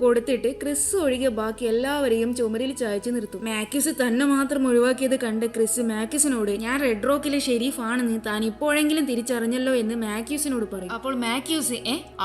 കൊടുത്തിട്ട് ക്രിസ് ഒഴികെ ബാക്കി എല്ലാവരെയും ചുമരിൽ ചായച്ചു നിർത്തും. മാത്യൂസ് തന്നെ മാത്രം ഒഴിവാക്കിയത് കണ്ട് ക്രിസ് മാത്യൂസിനോട് ഞാൻ റെഡ് റോക്കിലെ ഷെരീഫ് ആണെന്ന് താൻ ഇപ്പോഴെങ്കിലും തിരിച്ചറിഞ്ഞല്ലോ എന്ന് മാത്യൂസിനോട് പറയും. അപ്പോൾ മാത്യൂസ്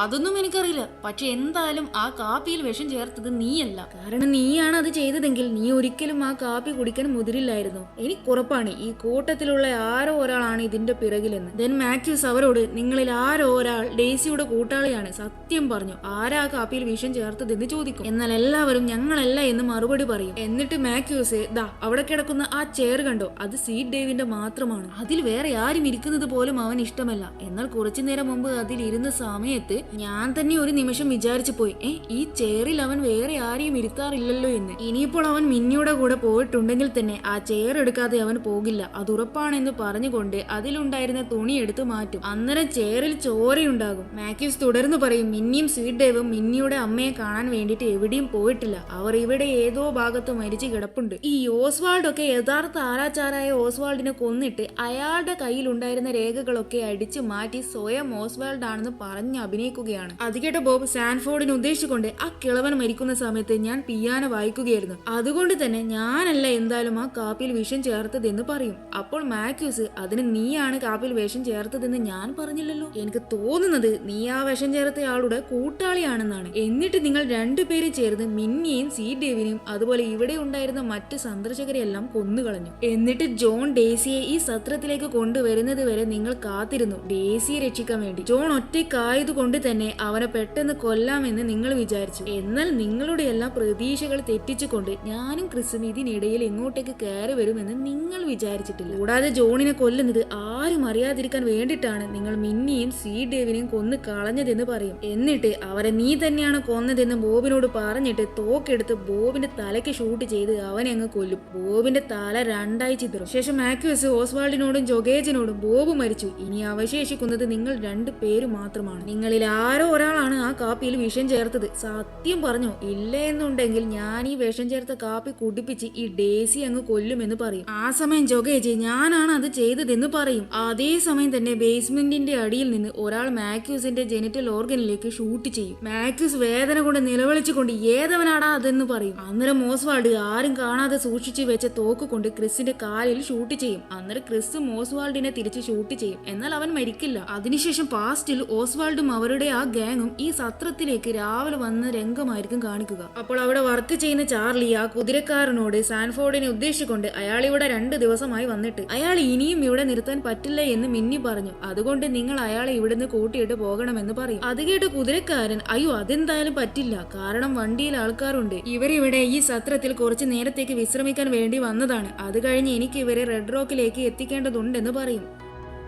അതൊന്നും എനിക്കറിയില്ല, പക്ഷെ എന്തായാലും ആ കാപ്പിയിൽ വിഷം ചേർത്തത് നീയല്ല. കാരണം നീയാണ് അത് ചെയ്തതെങ്കിൽ നീ ഒരിക്കലും ആ കാപ്പി കുടിക്കാൻ മുതിരില്ലായിരുന്നു. എനിക്കുറപ്പാണ് ഈ കൂട്ടത്തിലുള്ള ആരോ ഒരാളാണ് ഇതിന്റെ പിറകിലെന്ന്. ദെൻ മാത്യൂസ് അവരോട് നിങ്ങളിൽ ആരോ ഒരാൾ ഡെയ്സിയുടെ കൂട്ടാളിയാണ്, സത്യം പറഞ്ഞു, ആരാ ആ കാപ്പിയിൽ വിഷം ചേർത്തതെന്ന് ചോദിക്കും. എന്നാൽ എല്ലാവരും ഞങ്ങളല്ല എന്ന് മറുപടി പറയും. എന്നിട്ട് മാത്യൂസ് ദാ അവിടെ കിടക്കുന്ന ആ ചെയർ കണ്ടോ, അത് സീഡ് ഡേവിന്റെ മാത്രമാണ്, അതിൽ വേറെ ആരും ഇരിക്കുന്നത് പോലും അവൻ ഇഷ്ടമല്ല. എന്നാൽ കുറച്ചു നേരം മുമ്പ് അതിൽ ഇരുന്ന സമയത്ത് ഞാൻ തന്നെ ഒരു നിമിഷം വിചാരിച്ചു പോയി, ഈ ചെയറിൽ അവൻ വേറെ ആരെയും ഇരുത്താറില്ലല്ലോ എന്ന്. ഇനിയിപ്പോൾ അവൻ മിന്നിയുടെ കൂടെ പോയിട്ടുണ്ടെങ്കിൽ തന്നെ ആ ചെയർ എടുക്കാതെ അവൻ പോകില്ല, അത് ഉറപ്പാണെന്ന് പറഞ്ഞുകൊണ്ട് അതിലുണ്ടായിരുന്ന തുണി എടുത്ത് മാറ്റും. അന്നേരം ചെയറിൽ ചോരയുണ്ടാകും. മാത്യൂസ് തുടർന്ന് പറയും, മിന്നിയും സ്വീറ്റ് ഡേവും മിന്നിയുടെ അമ്മയെ കാണാൻ വേണ്ടിയിട്ട് എവിടെയും പോയിട്ടില്ല, അവർ ഇവിടെ ഏതോ ഭാഗത്ത് മരിച്ചു കിടപ്പുണ്ട്. ഈ ഓസ്വാൾഡ് ഒക്കെ യഥാർത്ഥ ആരാച്ചാരായ ഓസ്വാൾഡിനെ കൊന്നിട്ട് അയാളുടെ കയ്യിലുണ്ടായിരുന്ന രേഖകളൊക്കെ അടിച്ചു മാറ്റി സ്വയം ഓസ്വാൾഡ് ആണെന്ന് പറഞ്ഞ് അഭിനയിക്കുകയാണ്. അത് കേട്ട ബോബ് സാൻഫോർഡിനെ ഉദ്ദേശിച്ചുകൊണ്ട് ആ കിളവൻ മരിക്കുന്ന സമയത്ത് ഞാൻ പിയാനോ വായിക്കുകയായിരുന്നു, അതുകൊണ്ട് തന്നെ ഞാനല്ല എന്തായാലും ആ കാപ്പിയിൽ വിഷം ചേർത്തതെന്ന് പറയും. അപ്പോൾ മാത്യൂസ് അതിന് നീയാണ് കാപ്പിയിൽ വിഷം ചേർത്തതെന്ന് ഞാൻ പറഞ്ഞില്ലല്ലോ, എനിക്ക് തോന്നുന്നത് നീ ആ വിഷം ചേർത്ത ആളുടെ കൂട്ടാളിയാണെന്നാണ്. എന്നിട്ട് നിങ്ങൾ രണ്ടുപേരും ചേർന്ന് മിന്നിയെ മിന്നിയെയും സി ഡേവിനെയും അതുപോലെ ഇവിടെ ഉണ്ടായിരുന്ന മറ്റ് സന്ദർശകരെയെല്ലാം കൊന്നുകളഞ്ഞു. എന്നിട്ട് ജോൺ ഡേസിയെ ഈ സത്രത്തിലേക്ക് കൊണ്ടുവരുന്നത് വരെ നിങ്ങൾ കാത്തിരുന്നു ഡേസിയെ രക്ഷിക്കാൻ വേണ്ടി. ജോൺ ഒറ്റയ്ക്കായതുകൊണ്ട് തന്നെ അവനെ പെട്ടെന്ന് കൊല്ലാമെന്ന് നിങ്ങൾ വിചാരിച്ചു. എന്നാൽ നിങ്ങളുടെ എല്ലാ പ്രതീക്ഷകൾ തെറ്റിച്ചുകൊണ്ട് ഞാനും ക്രിസും ഇതിനിടയിൽ എങ്ങോട്ടേക്ക് കയറി വരുമെന്ന് നിങ്ങൾ വിചാരിച്ചിട്ടില്ല. കൂടാതെ ജോണിനെ കൊല്ലുന്നത് ആരും അറിയാതിരിക്കാൻ വേണ്ടിയിട്ടാണ് നിങ്ങൾ മിന്നിയും സി ഡേവിനെയും കൊന്നു കളഞ്ഞതെന്ന് പറയും. എന്നിട്ട് അവരെ നീ തന്നെയാണ് കൊന്നതെന്ന് ബോബിനോട് പറഞ്ഞിട്ട് തോക്കെടുത്ത് ബോബിന്റെ തലയ്ക്ക് ഷൂട്ട് ചെയ്ത് അവനെ അങ്ങ് കൊല്ലും. ബോബിന്റെ തല രണ്ടായി ചിതറും. ശേഷം മാക്യൂസ് ഓസ്വാൾഡിനോടും ജോഗേജിനോടും ബോബ് മരിച്ചു, ഇനി അവശേഷിക്കുന്നത് നിങ്ങൾ 2 പേര് മാത്രമാണ്. നിങ്ങളിൽ ആരോ ഒരാളാണ് ആ കാപ്പിയിൽ വിഷം ചേർത്തത്. സത്യം പറഞ്ഞോ? ഇല്ല എന്നുണ്ടെങ്കിൽ ഞാൻ ഈ വിഷം ചേർത്ത കാപ്പി കുടിപ്പിച്ച് ഈ ഡേസി അങ്ങ് കൊല്ലുമെന്ന് പറയും. ആ സമയം ജോഗേജ് ഞാനാണ് അത് ചെയ്തതെന്ന് പറയും. അതേസമയം തന്നെ ബേസ്മെന്റിന്റെ അടിയിൽ നിന്ന് ഒരാൾ മാക്യൂസിന്റെ ജെനിറ്റൽ ഓർഗനിലേക്ക് ഷൂട്ട് ചെയ്യും. മാക്യൂസ് വേദന കൊണ്ട് നിലവിളിച്ചുകൊണ്ട് ഏതവനാടാ അതെന്ന് പറയും. അന്നേരം ഓസ്വാൾഡ് ആരും കാണാതെ സൂക്ഷിച്ചു വെച്ച തോക്ക് കൊണ്ട് ക്രിസിന്റെ കാലിൽ ഷൂട്ട് ചെയ്യും. അന്നേരം ക്രിസ് ഓസ്വാൾഡിനെ തിരിച്ച് ഷൂട്ട് ചെയ്യും. എന്നാൽ അവൻ മരിക്കില്ല. അതിനുശേഷം പാസ്റ്റിൽ ഓസ്വാൾഡും അവരുടെ ആ ഗാങ്ങും ഈ സത്രത്തിലേക്ക് രാവിലെ വന്ന രംഗമായിരിക്കും കാണിക്കുക. അപ്പോൾ അവിടെ വർക്ക് ചെയ്യുന്ന ചാർലി ആ കുതിരക്കാരനോട് സാൻഫോർഡിനെ ഉദ്ദേശിച്ചുകൊണ്ട് അയാൾ ഇവിടെ 2 ദിവസമായി വന്നിട്ട് അയാൾ ഇനിയും ഇവിടെ നിർത്താൻ പറ്റില്ല എന്ന് മിന്നി പറഞ്ഞു. അതുകൊണ്ട് നിങ്ങൾ അയാളെ ഇവിടുന്ന് കൂട്ടിയിട്ട് പോകണമെന്ന് പറയും. അത് കേട്ട് കുതിരക്കാരൻ അയ്യോ അതെന്തായാലും പറ്റില്ല, കാരണം വണ്ടിയിൽ ആൾക്കാരുണ്ട്. ഇവരിവിടെ ഈ സത്രത്തിൽ കുറച്ച് നേരത്തേക്ക് വിശ്രമിക്കാൻ വേണ്ടി വന്നതാണ്. അത് കഴിഞ്ഞ് എനിക്ക് ഇവരെ റെഡ് റോക്കിലേക്ക് എത്തിക്കേണ്ടതുണ്ടെന്ന് പറയും.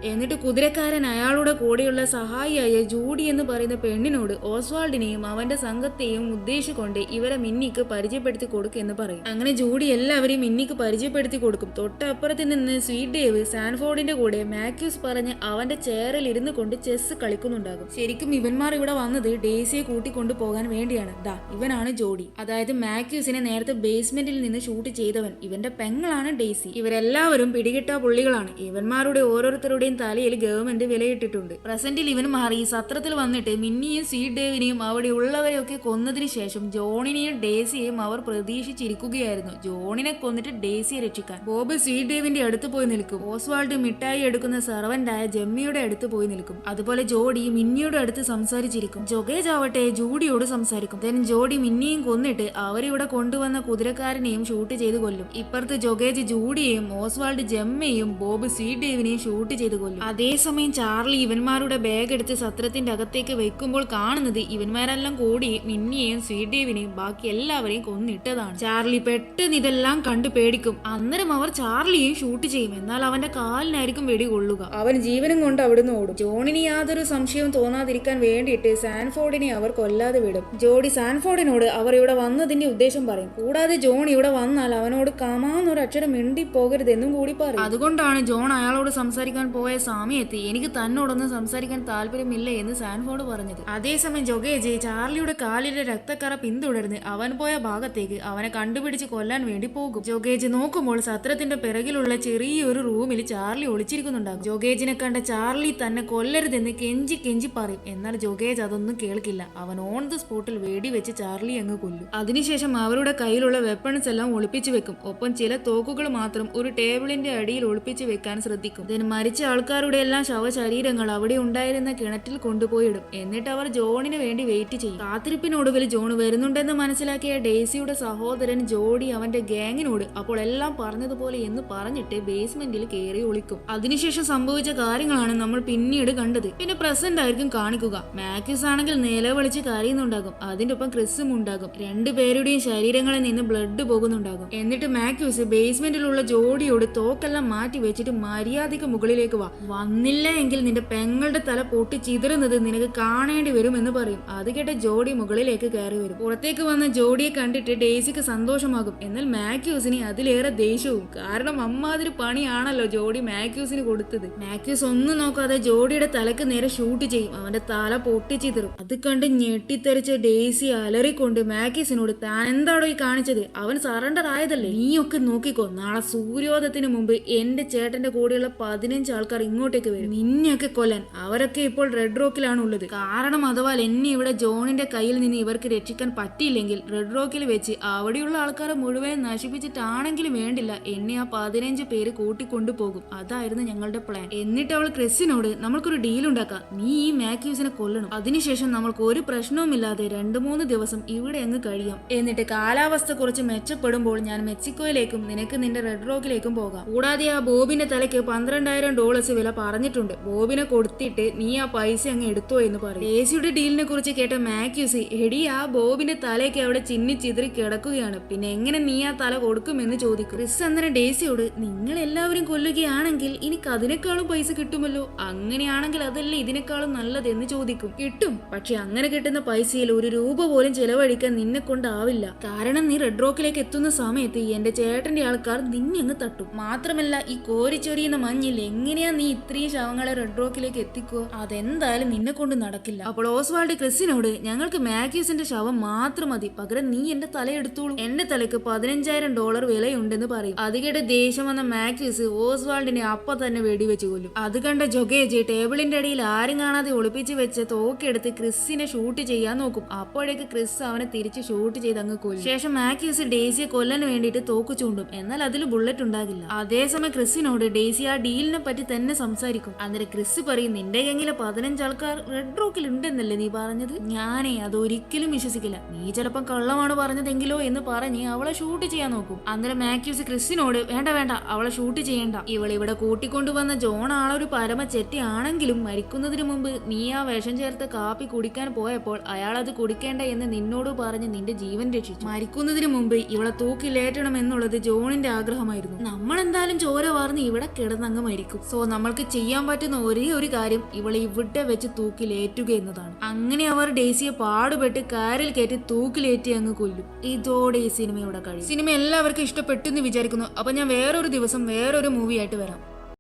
എന്നിട്ട് കുതിരക്കാരൻ അയാളുടെ കൂടെയുള്ള സഹായിയായ ജൂഡി എന്ന് പറയുന്ന പെണ്ണിനോട് ഓസ്വാൾഡിനെയും അവന്റെ സംഘത്തെയും ഉദ്ദേശിച്ചുകൊണ്ട് ഇവരെ മിന്നിക്ക് പരിചയപ്പെടുത്തി കൊടുക്കുമെന്ന് പറയും. അങ്ങനെ ജൂഡി എല്ലാവരെയും മിന്നിക്ക് പരിചയപ്പെടുത്തി കൊടുക്കും. തൊട്ടപ്പുറത്ത് നിന്ന് സ്വീറ്റ് ഡേവ് സാൻഫോർഡിന്റെ കൂടെ മാക്യൂസ് പറഞ്ഞ് അവന്റെ ചെയറിൽ ഇരുന്ന് കൊണ്ട് ചെസ് കളിക്കുന്നുണ്ടാകും. ശരിക്കും ഇവന്മാർ ഇവിടെ വന്നത് ഡേസിയെ കൂട്ടിക്കൊണ്ടു പോകാൻ വേണ്ടിയാണ്. ദാ ഇവനാണ് ജോഡി, അതായത് മാക്യൂസിനെ നേരത്തെ ബേസ്മെന്റിൽ നിന്ന് ഷൂട്ട് ചെയ്തവൻ. ഇവന്റെ പെങ്ങളാണ് ഡേസി. ഇവരെല്ലാവരും പിടികിട്ടാ പുള്ളികളാണ്. ഇവന്മാരുടെ ഓരോരുത്തരുടെയും തലയിൽ ഗവൺമെന്റ് വിലയിട്ടിട്ടുണ്ട്. പ്രസന്റിൽ ഇവൻ മാറി ഈ സത്രത്തിൽ വന്നിട്ട് മിന്നിയും സീ ഡേവിനെയും അവിടെ ഉള്ളവരെയൊക്കെ കൊന്നതിന് ശേഷം ജോണിനെയും ഡേസിയെയും അവർ പ്രതീക്ഷിച്ചിരിക്കുകയായിരുന്നു. ജോണിനെ കൊന്നിട്ട് ഡേസിയെ രക്ഷിക്കാൻ ബോബ് സീ ഡേവിന്റെ അടുത്ത് പോയി നിൽക്കും. ഓസ്വാൾഡ് മിഠായി എടുക്കുന്ന സർവന്റായ ജെമ്മിയുടെ അടുത്ത് പോയി നിൽക്കും. അതുപോലെ ജോഡി മിന്നിയുടെ അടുത്ത് സംസാരിച്ചിരിക്കും. ജോഗേജ് ആവട്ടെ ജൂഡിയോട് സംസാരിക്കും. ദെൻ ജോഡി മിന്നിയും കൊന്നിട്ട് അവരിവിടെ കൊണ്ടുവന്ന കുതിരക്കാരനെയും ഷൂട്ട് ചെയ്ത് കൊല്ലും. ഇപ്പുറത്ത് ജോഗേജ് ജൂഡിയെയും ഓസ്വാൾഡ് ജെമ്മയെയും ബോബ് സീ ഡേവിനെയും ഷൂട്ട് ചെയ്ത് കൊല്ലും. അതേസമയം ചാർലി ഇവന്മാരുടെ ബാഗ് എടുത്ത് സത്രത്തിന്റെ അകത്തേക്ക് വെക്കുമ്പോൾ കാണുന്നത് ഇവന്മാരെല്ലാം കൂടി മിന്നിയെയും സ്വീഡേവിനെയും ബാക്കി എല്ലാവരെയും കൊന്നിട്ടതാണ്. ചാർലി പെട്ടെന്ന് ഇതെല്ലാം കണ്ടു പേടിക്കും. അന്നേരം അവർ ചാർലിയെയും ഷൂട്ട് ചെയ്യും. എന്നാൽ അവന്റെ കാലിനായിരിക്കും വെടി കൊള്ളുക. അവൻ ജീവനും കൊണ്ട് അവിടുന്ന് ഓടും. ജോണിന് യാതൊരു സംശയവും തോന്നാതിരിക്കാൻ വേണ്ടിയിട്ട് സാൻഫോർഡിനെ അവർ കൊല്ലാതെ വിടും. ജോഡി സാൻഫോർഡിനോട് അവർ ഇവിടെ വന്നതിന്റെ ഉദ്ദേശം പറയും. കൂടാതെ ജോൺ ഇവിടെ വന്നാൽ അവനോട് കമാന്നൊരു അക്ഷരം മിണ്ടിപ്പോകരുതെന്നും കൂടി പറയും. അതുകൊണ്ടാണ് ജോൺ അയാളോട് സംസാരിക്കാൻ പോയ സമയത്ത് എനിക്ക് തന്നോടൊന്നും സംസാരിക്കാൻ താല്പര്യമില്ല എന്ന് സാൻഫോർഡ് പറഞ്ഞത്. അതേസമയം ജോഗേജ് ചാർലിയുടെ കാലിലെ രക്തക്കറ പിന്തുടർന്ന് അവൻ പോയ ഭാഗത്തേക്ക് അവനെ കണ്ടുപിടിച്ച് കൊല്ലാൻ വേണ്ടി പോകും. ജോഗേജ് നോക്കുമ്പോൾ സത്രത്തിന്റെ പിറകിലുള്ള ചെറിയൊരു റൂമിൽ ചാർലി ഒളിച്ചിരിക്കുന്നുണ്ടാകും. ജോഗേജിനെ കണ്ട ചാർലി തന്നെ കൊല്ലരുതെന്ന് കെഞ്ചി കെഞ്ചി പറയും. എന്നാൽ ജോഗേജ് അതൊന്നും കേൾക്കില്ല. അവൻ ഓൺ ദ സ്പോട്ടിൽ വെടിവെച്ച് ചാർലി അങ്ങ് കൊല്ലും. അതിനുശേഷം അവരുടെ കയ്യിലുള്ള വെപ്പൺസ് എല്ലാം ഒളിപ്പിച്ചു വെക്കും. ഒപ്പം ചില തോക്കുകൾ മാത്രം ഒരു ടേബിളിന്റെ അടിയിൽ ഒളിപ്പിച്ചു വെക്കാൻ ശ്രദ്ധിക്കും. മരിച്ച ആൾക്കാരുടെ എല്ലാം ശവശരീരങ്ങൾ അവിടെ ഉണ്ടായിരുന്ന കിണറ്റിൽ കൊണ്ടുപോയിടും. എന്നിട്ട് അവർ ജോണിന് വേണ്ടി വെയിറ്റ് ചെയ്യും. കാത്തിരിപ്പിനൊടുവിൽ ജോൺ വരുന്നുണ്ടെന്ന് മനസ്സിലാക്കിയ ഡേസിയുടെ സഹോദരൻ ജോഡി അവന്റെ ഗാങ്ങിനോട് അപ്പോൾ എല്ലാം പറഞ്ഞതുപോലെ എന്ന് പറഞ്ഞിട്ട് ബേസ്മെന്റിൽ കയറി ഒളിക്കും. അതിനുശേഷം സംഭവിച്ച കാര്യങ്ങളാണ് നമ്മൾ പിന്നീട് കണ്ടത്. പിന്നെ പ്രസന്റ് ആയിരിക്കും കാണിക്കുക. മാക്യൂസ് ആണെങ്കിൽ നിലവിളിച്ച് കരയുന്നുണ്ടാകും. അതിന്റെ ഒപ്പം ക്രിസും ഉണ്ടാകും. 2 പേരുടെയും ശരീരങ്ങളിൽ നിന്ന് ബ്ലഡ് പോകുന്നുണ്ടാകും. എന്നിട്ട് മാക്യൂസ് ബേസ്മെന്റിലുള്ള ജോഡിയോട് തോക്കെല്ലാം മാറ്റി വെച്ചിട്ട് മര്യാദയ്ക്ക് മുകളിലേക്ക് വന്നില്ല എങ്കിൽ നിന്റെ പെങ്ങളുടെ തല പൊട്ടി ചിതറുന്നത് നിനക്ക് കാണേണ്ടി വരും എന്ന് പറയും. അത് കേട്ട ജോഡി മുകളിലേക്ക് കയറി വരും. പുറത്തേക്ക് വന്ന ജോഡിയെ കണ്ടിട്ട് ഡേസിക്ക് സന്തോഷമാകും. എന്നാൽ മാക്യൂസിന് അതിലേറെ ദേഷ്യവും. കാരണം അമ്മാതിരി പണിയാണല്ലോ ജോഡി മാക്യൂസിന് കൊടുത്തത്. മാക്യൂസ് ഒന്നും നോക്കാതെ ജോഡിയുടെ തലക്ക് നേരെ ഷൂട്ട് ചെയ്യും. അവന്റെ തല പൊട്ടി ചിതറും. അത് കണ്ട് ഞെട്ടിത്തെറിച്ച ഡേസി അലറിക്കൊണ്ട് മാക്യൂസിനോട് താൻ എന്താടോ ഈ കാണിച്ചത്? അവൻ സറണ്ടർ ആയതല്ലേ? നീയൊക്കെ നോക്കിക്കോ, നാളെ സൂര്യോദയത്തിന് മുമ്പ് എന്റെ ചേട്ടന്റെ കൂടെയുള്ള 15 ആൾക്കാർ ആൾക്കാർ ഇങ്ങോട്ടേക്ക് വരും നിന്നെയൊക്കെ കൊല്ലാൻ. അവരൊക്കെ ഇപ്പോൾ റെഡ് റോക്കിലാണ് ഉള്ളത്. കാരണം അഥവാ എന്നെ ഇവിടെ ജോണിന്റെ കയ്യിൽ നിന്ന് ഇവർക്ക് രക്ഷിക്കാൻ പറ്റിയില്ലെങ്കിൽ റെഡ് റോക്കിൽ വെച്ച് അവിടെയുള്ള ആൾക്കാരെ മുഴുവൻ നശിപ്പിച്ചിട്ടാണെങ്കിലും വേണ്ടില്ല എന്നെ ആ 15 പേര് കൂട്ടിക്കൊണ്ടുപോകും. അതായിരുന്നു ഞങ്ങളുടെ പ്ലാൻ. എന്നിട്ട് അവൾ ക്രിസിനോട് നമ്മൾക്കൊരു ഡീൽ ഉണ്ടാക്കാം, നീ ഈ മാത്യൂസിനെ കൊല്ലണം, അതിനുശേഷം നമ്മൾക്ക് ഒരു പ്രശ്നവുമില്ലാതെ 2-3 ദിവസം ഇവിടെ അങ്ങ് കഴിയാം. എന്നിട്ട് കാലാവസ്ഥ കുറച്ച് മെച്ചപ്പെടുമ്പോൾ ഞാൻ മെക്സിക്കോയിലേക്കും നിനക്ക് നിന്റെ റെഡ് റോക്കിലേക്കും പോകാം. കൂടാതെ ആ ബോബിന്റെ തലയ്ക്ക് $12,000 വില പറഞ്ഞിട്ടുണ്ട്. ബോബിനെ കൊടുത്തിട്ട് നീ ആ പൈസ അങ്ങ് എടുത്തോ എന്ന് പറയും. ഡേസിയുടെ ഡീലിനെ കുറിച്ച് കേട്ട മാത്യൂസ്, എടി ആ ബോബിന്റെ തലയ്ക്ക് അവിടെ ചിന്നിച്ചിതറി കിടക്കുകയാണ്, പിന്നെ എങ്ങനെ നീ ആ തല കൊടുക്കുമെന്ന് ചോദിക്കും. ക്രിസ് അന്നേരം ഡേസിയോട്, നിങ്ങൾ എല്ലാവരും കൊല്ലുകയാണെങ്കിൽ എനിക്ക് അതിനേക്കാളും പൈസ കിട്ടുമല്ലോ, അങ്ങനെയാണെങ്കിൽ അതല്ലേ ഇതിനേക്കാളും നല്ലതെന്ന് ചോദിക്കും. കിട്ടും, പക്ഷെ അങ്ങനെ കിട്ടുന്ന പൈസയിൽ ഒരു രൂപ പോലും ചെലവഴിക്കാൻ നിന്നെ കൊണ്ടാവില്ല. കാരണം നീ റെഡ് റോക്കിലേക്ക് എത്തുന്ന സമയത്ത് എന്റെ ചേട്ടന്റെ ആൾക്കാർ നിന്നെ അങ്ങ് തട്ടും. മാത്രമല്ല ഈ കോരിച്ചൊരിയുന്ന മഞ്ഞിൽ എങ്ങനെയാ നീ ഇത്രയും ശവങ്ങളെ റെഡ് റോക്കിലേക്ക് എത്തിക്കുക? അതെന്തായാലും നിന്നെ കൊണ്ട് നടക്കില്ല. അപ്പോൾ ഓസ്വാൾഡ് ക്രിസിനോട്, ഞങ്ങൾക്ക് മാത്യൂസിന്റെ ശവം മാത്രം മതി, പകരം നീ എന്റെ തല എടുത്തോളൂ, എന്റെ തലയ്ക്ക് $15,000 വിലയുണ്ടെന്ന് പറയും. അത് കേട്ട് ദേഷ്യം വന്ന മാത്യൂസ് ഓസ്വാൾഡിനെ അപ്പ തന്നെ വെടിവെച്ച് കൊല്ലും. അത് കണ്ട ജൊഗേജ് ടേബിളിന്റെ അടിയിൽ ആരും കാണാതെ ഒളിപ്പിച്ച് വെച്ച് തോക്കെടുത്ത് ക്രിസിനെ ഷൂട്ട് ചെയ്യാൻ നോക്കും. അപ്പോഴേക്ക് ക്രിസ് അവനെ തിരിച്ച് ഷൂട്ട് ചെയ്ത് അങ്ങ് കൊല്ലും. ശേഷം മാത്യൂസ് ഡേസിയെ കൊല്ലാൻ വേണ്ടിയിട്ട് തോക്ക് ചൂണ്ടും. എന്നാൽ അതിൽ ബുള്ളറ്റ് ഉണ്ടാകില്ല. അതേസമയം ക്രിസിനോട് ഡേസി ആ ഡീലിനെ പറ്റി തന്നെ സംസാരിക്കും. അന്നേരം ക്രിസ് പറയും, നിന്റെ ഗെങ്ങിലെ 15 ആൾക്കാർ റെഡ് റോക്കിൽ ഉണ്ടെന്നല്ലേ നീ പറഞ്ഞത്? ഞാനേ അതൊരിക്കലും വിശ്വസിക്കില്ല, നീ ചിലപ്പം കള്ളമാണ് പറഞ്ഞതെങ്കിലോ എന്ന് പറഞ്ഞ് അവളെ ഷൂട്ട് ചെയ്യാൻ നോക്കും. അന്നേരം മാത്യൂസ് ക്രിസിനോട്, വേണ്ട വേണ്ട, അവളെ ഷൂട്ട് ചെയ്യണ്ട, ഇവളിവിടെ കൂട്ടിക്കൊണ്ടുവന്ന ജോൺ ആളൊരു പരമ ചെറ്റിയാണെങ്കിലും മരിക്കുന്നതിന് മുമ്പ് നീ ആ വിഷം ചേർത്ത് കാപ്പി കുടിക്കാൻ പോയപ്പോൾ അയാൾ അത് കുടിക്കേണ്ട എന്ന് നിന്നോട് പറഞ്ഞ് നിന്റെ ജീവൻ രക്ഷിച്ചു. മരിക്കുന്നതിന് മുമ്പ് ഇവളെ തൂക്കിലേറ്റണം എന്നുള്ളത് ജോണിന്റെ ആഗ്രഹമായിരുന്നു. നമ്മൾ എന്തായാലും ചോര വാർന്ന് ഇവിടെ കിടന്നങ്ങ് മരിക്കും. സോ നമ്മൾക്ക് ചെയ്യാൻ പറ്റുന്ന ഒരേ ഒരു കാര്യം ഇവളെ ഇവിടെ വെച്ച് തൂക്കിലേറ്റുക എന്നതാണ്. അങ്ങനെ അവർ ഡേസിയെ പാടുപെട്ട് കാറിൽ കയറ്റി തൂക്കിലേറ്റി അങ്ങ് കൊല്ലും. ഇതോടെ ഈ സിനിമ ഇവിടെ കഴിയും. സിനിമ എല്ലാവർക്കും ഇഷ്ടപ്പെട്ടു എന്ന് വിചാരിക്കുന്നു. അപ്പൊ ഞാൻ വേറൊരു ദിവസം വേറൊരു മൂവി ആയിട്ട് വരാം.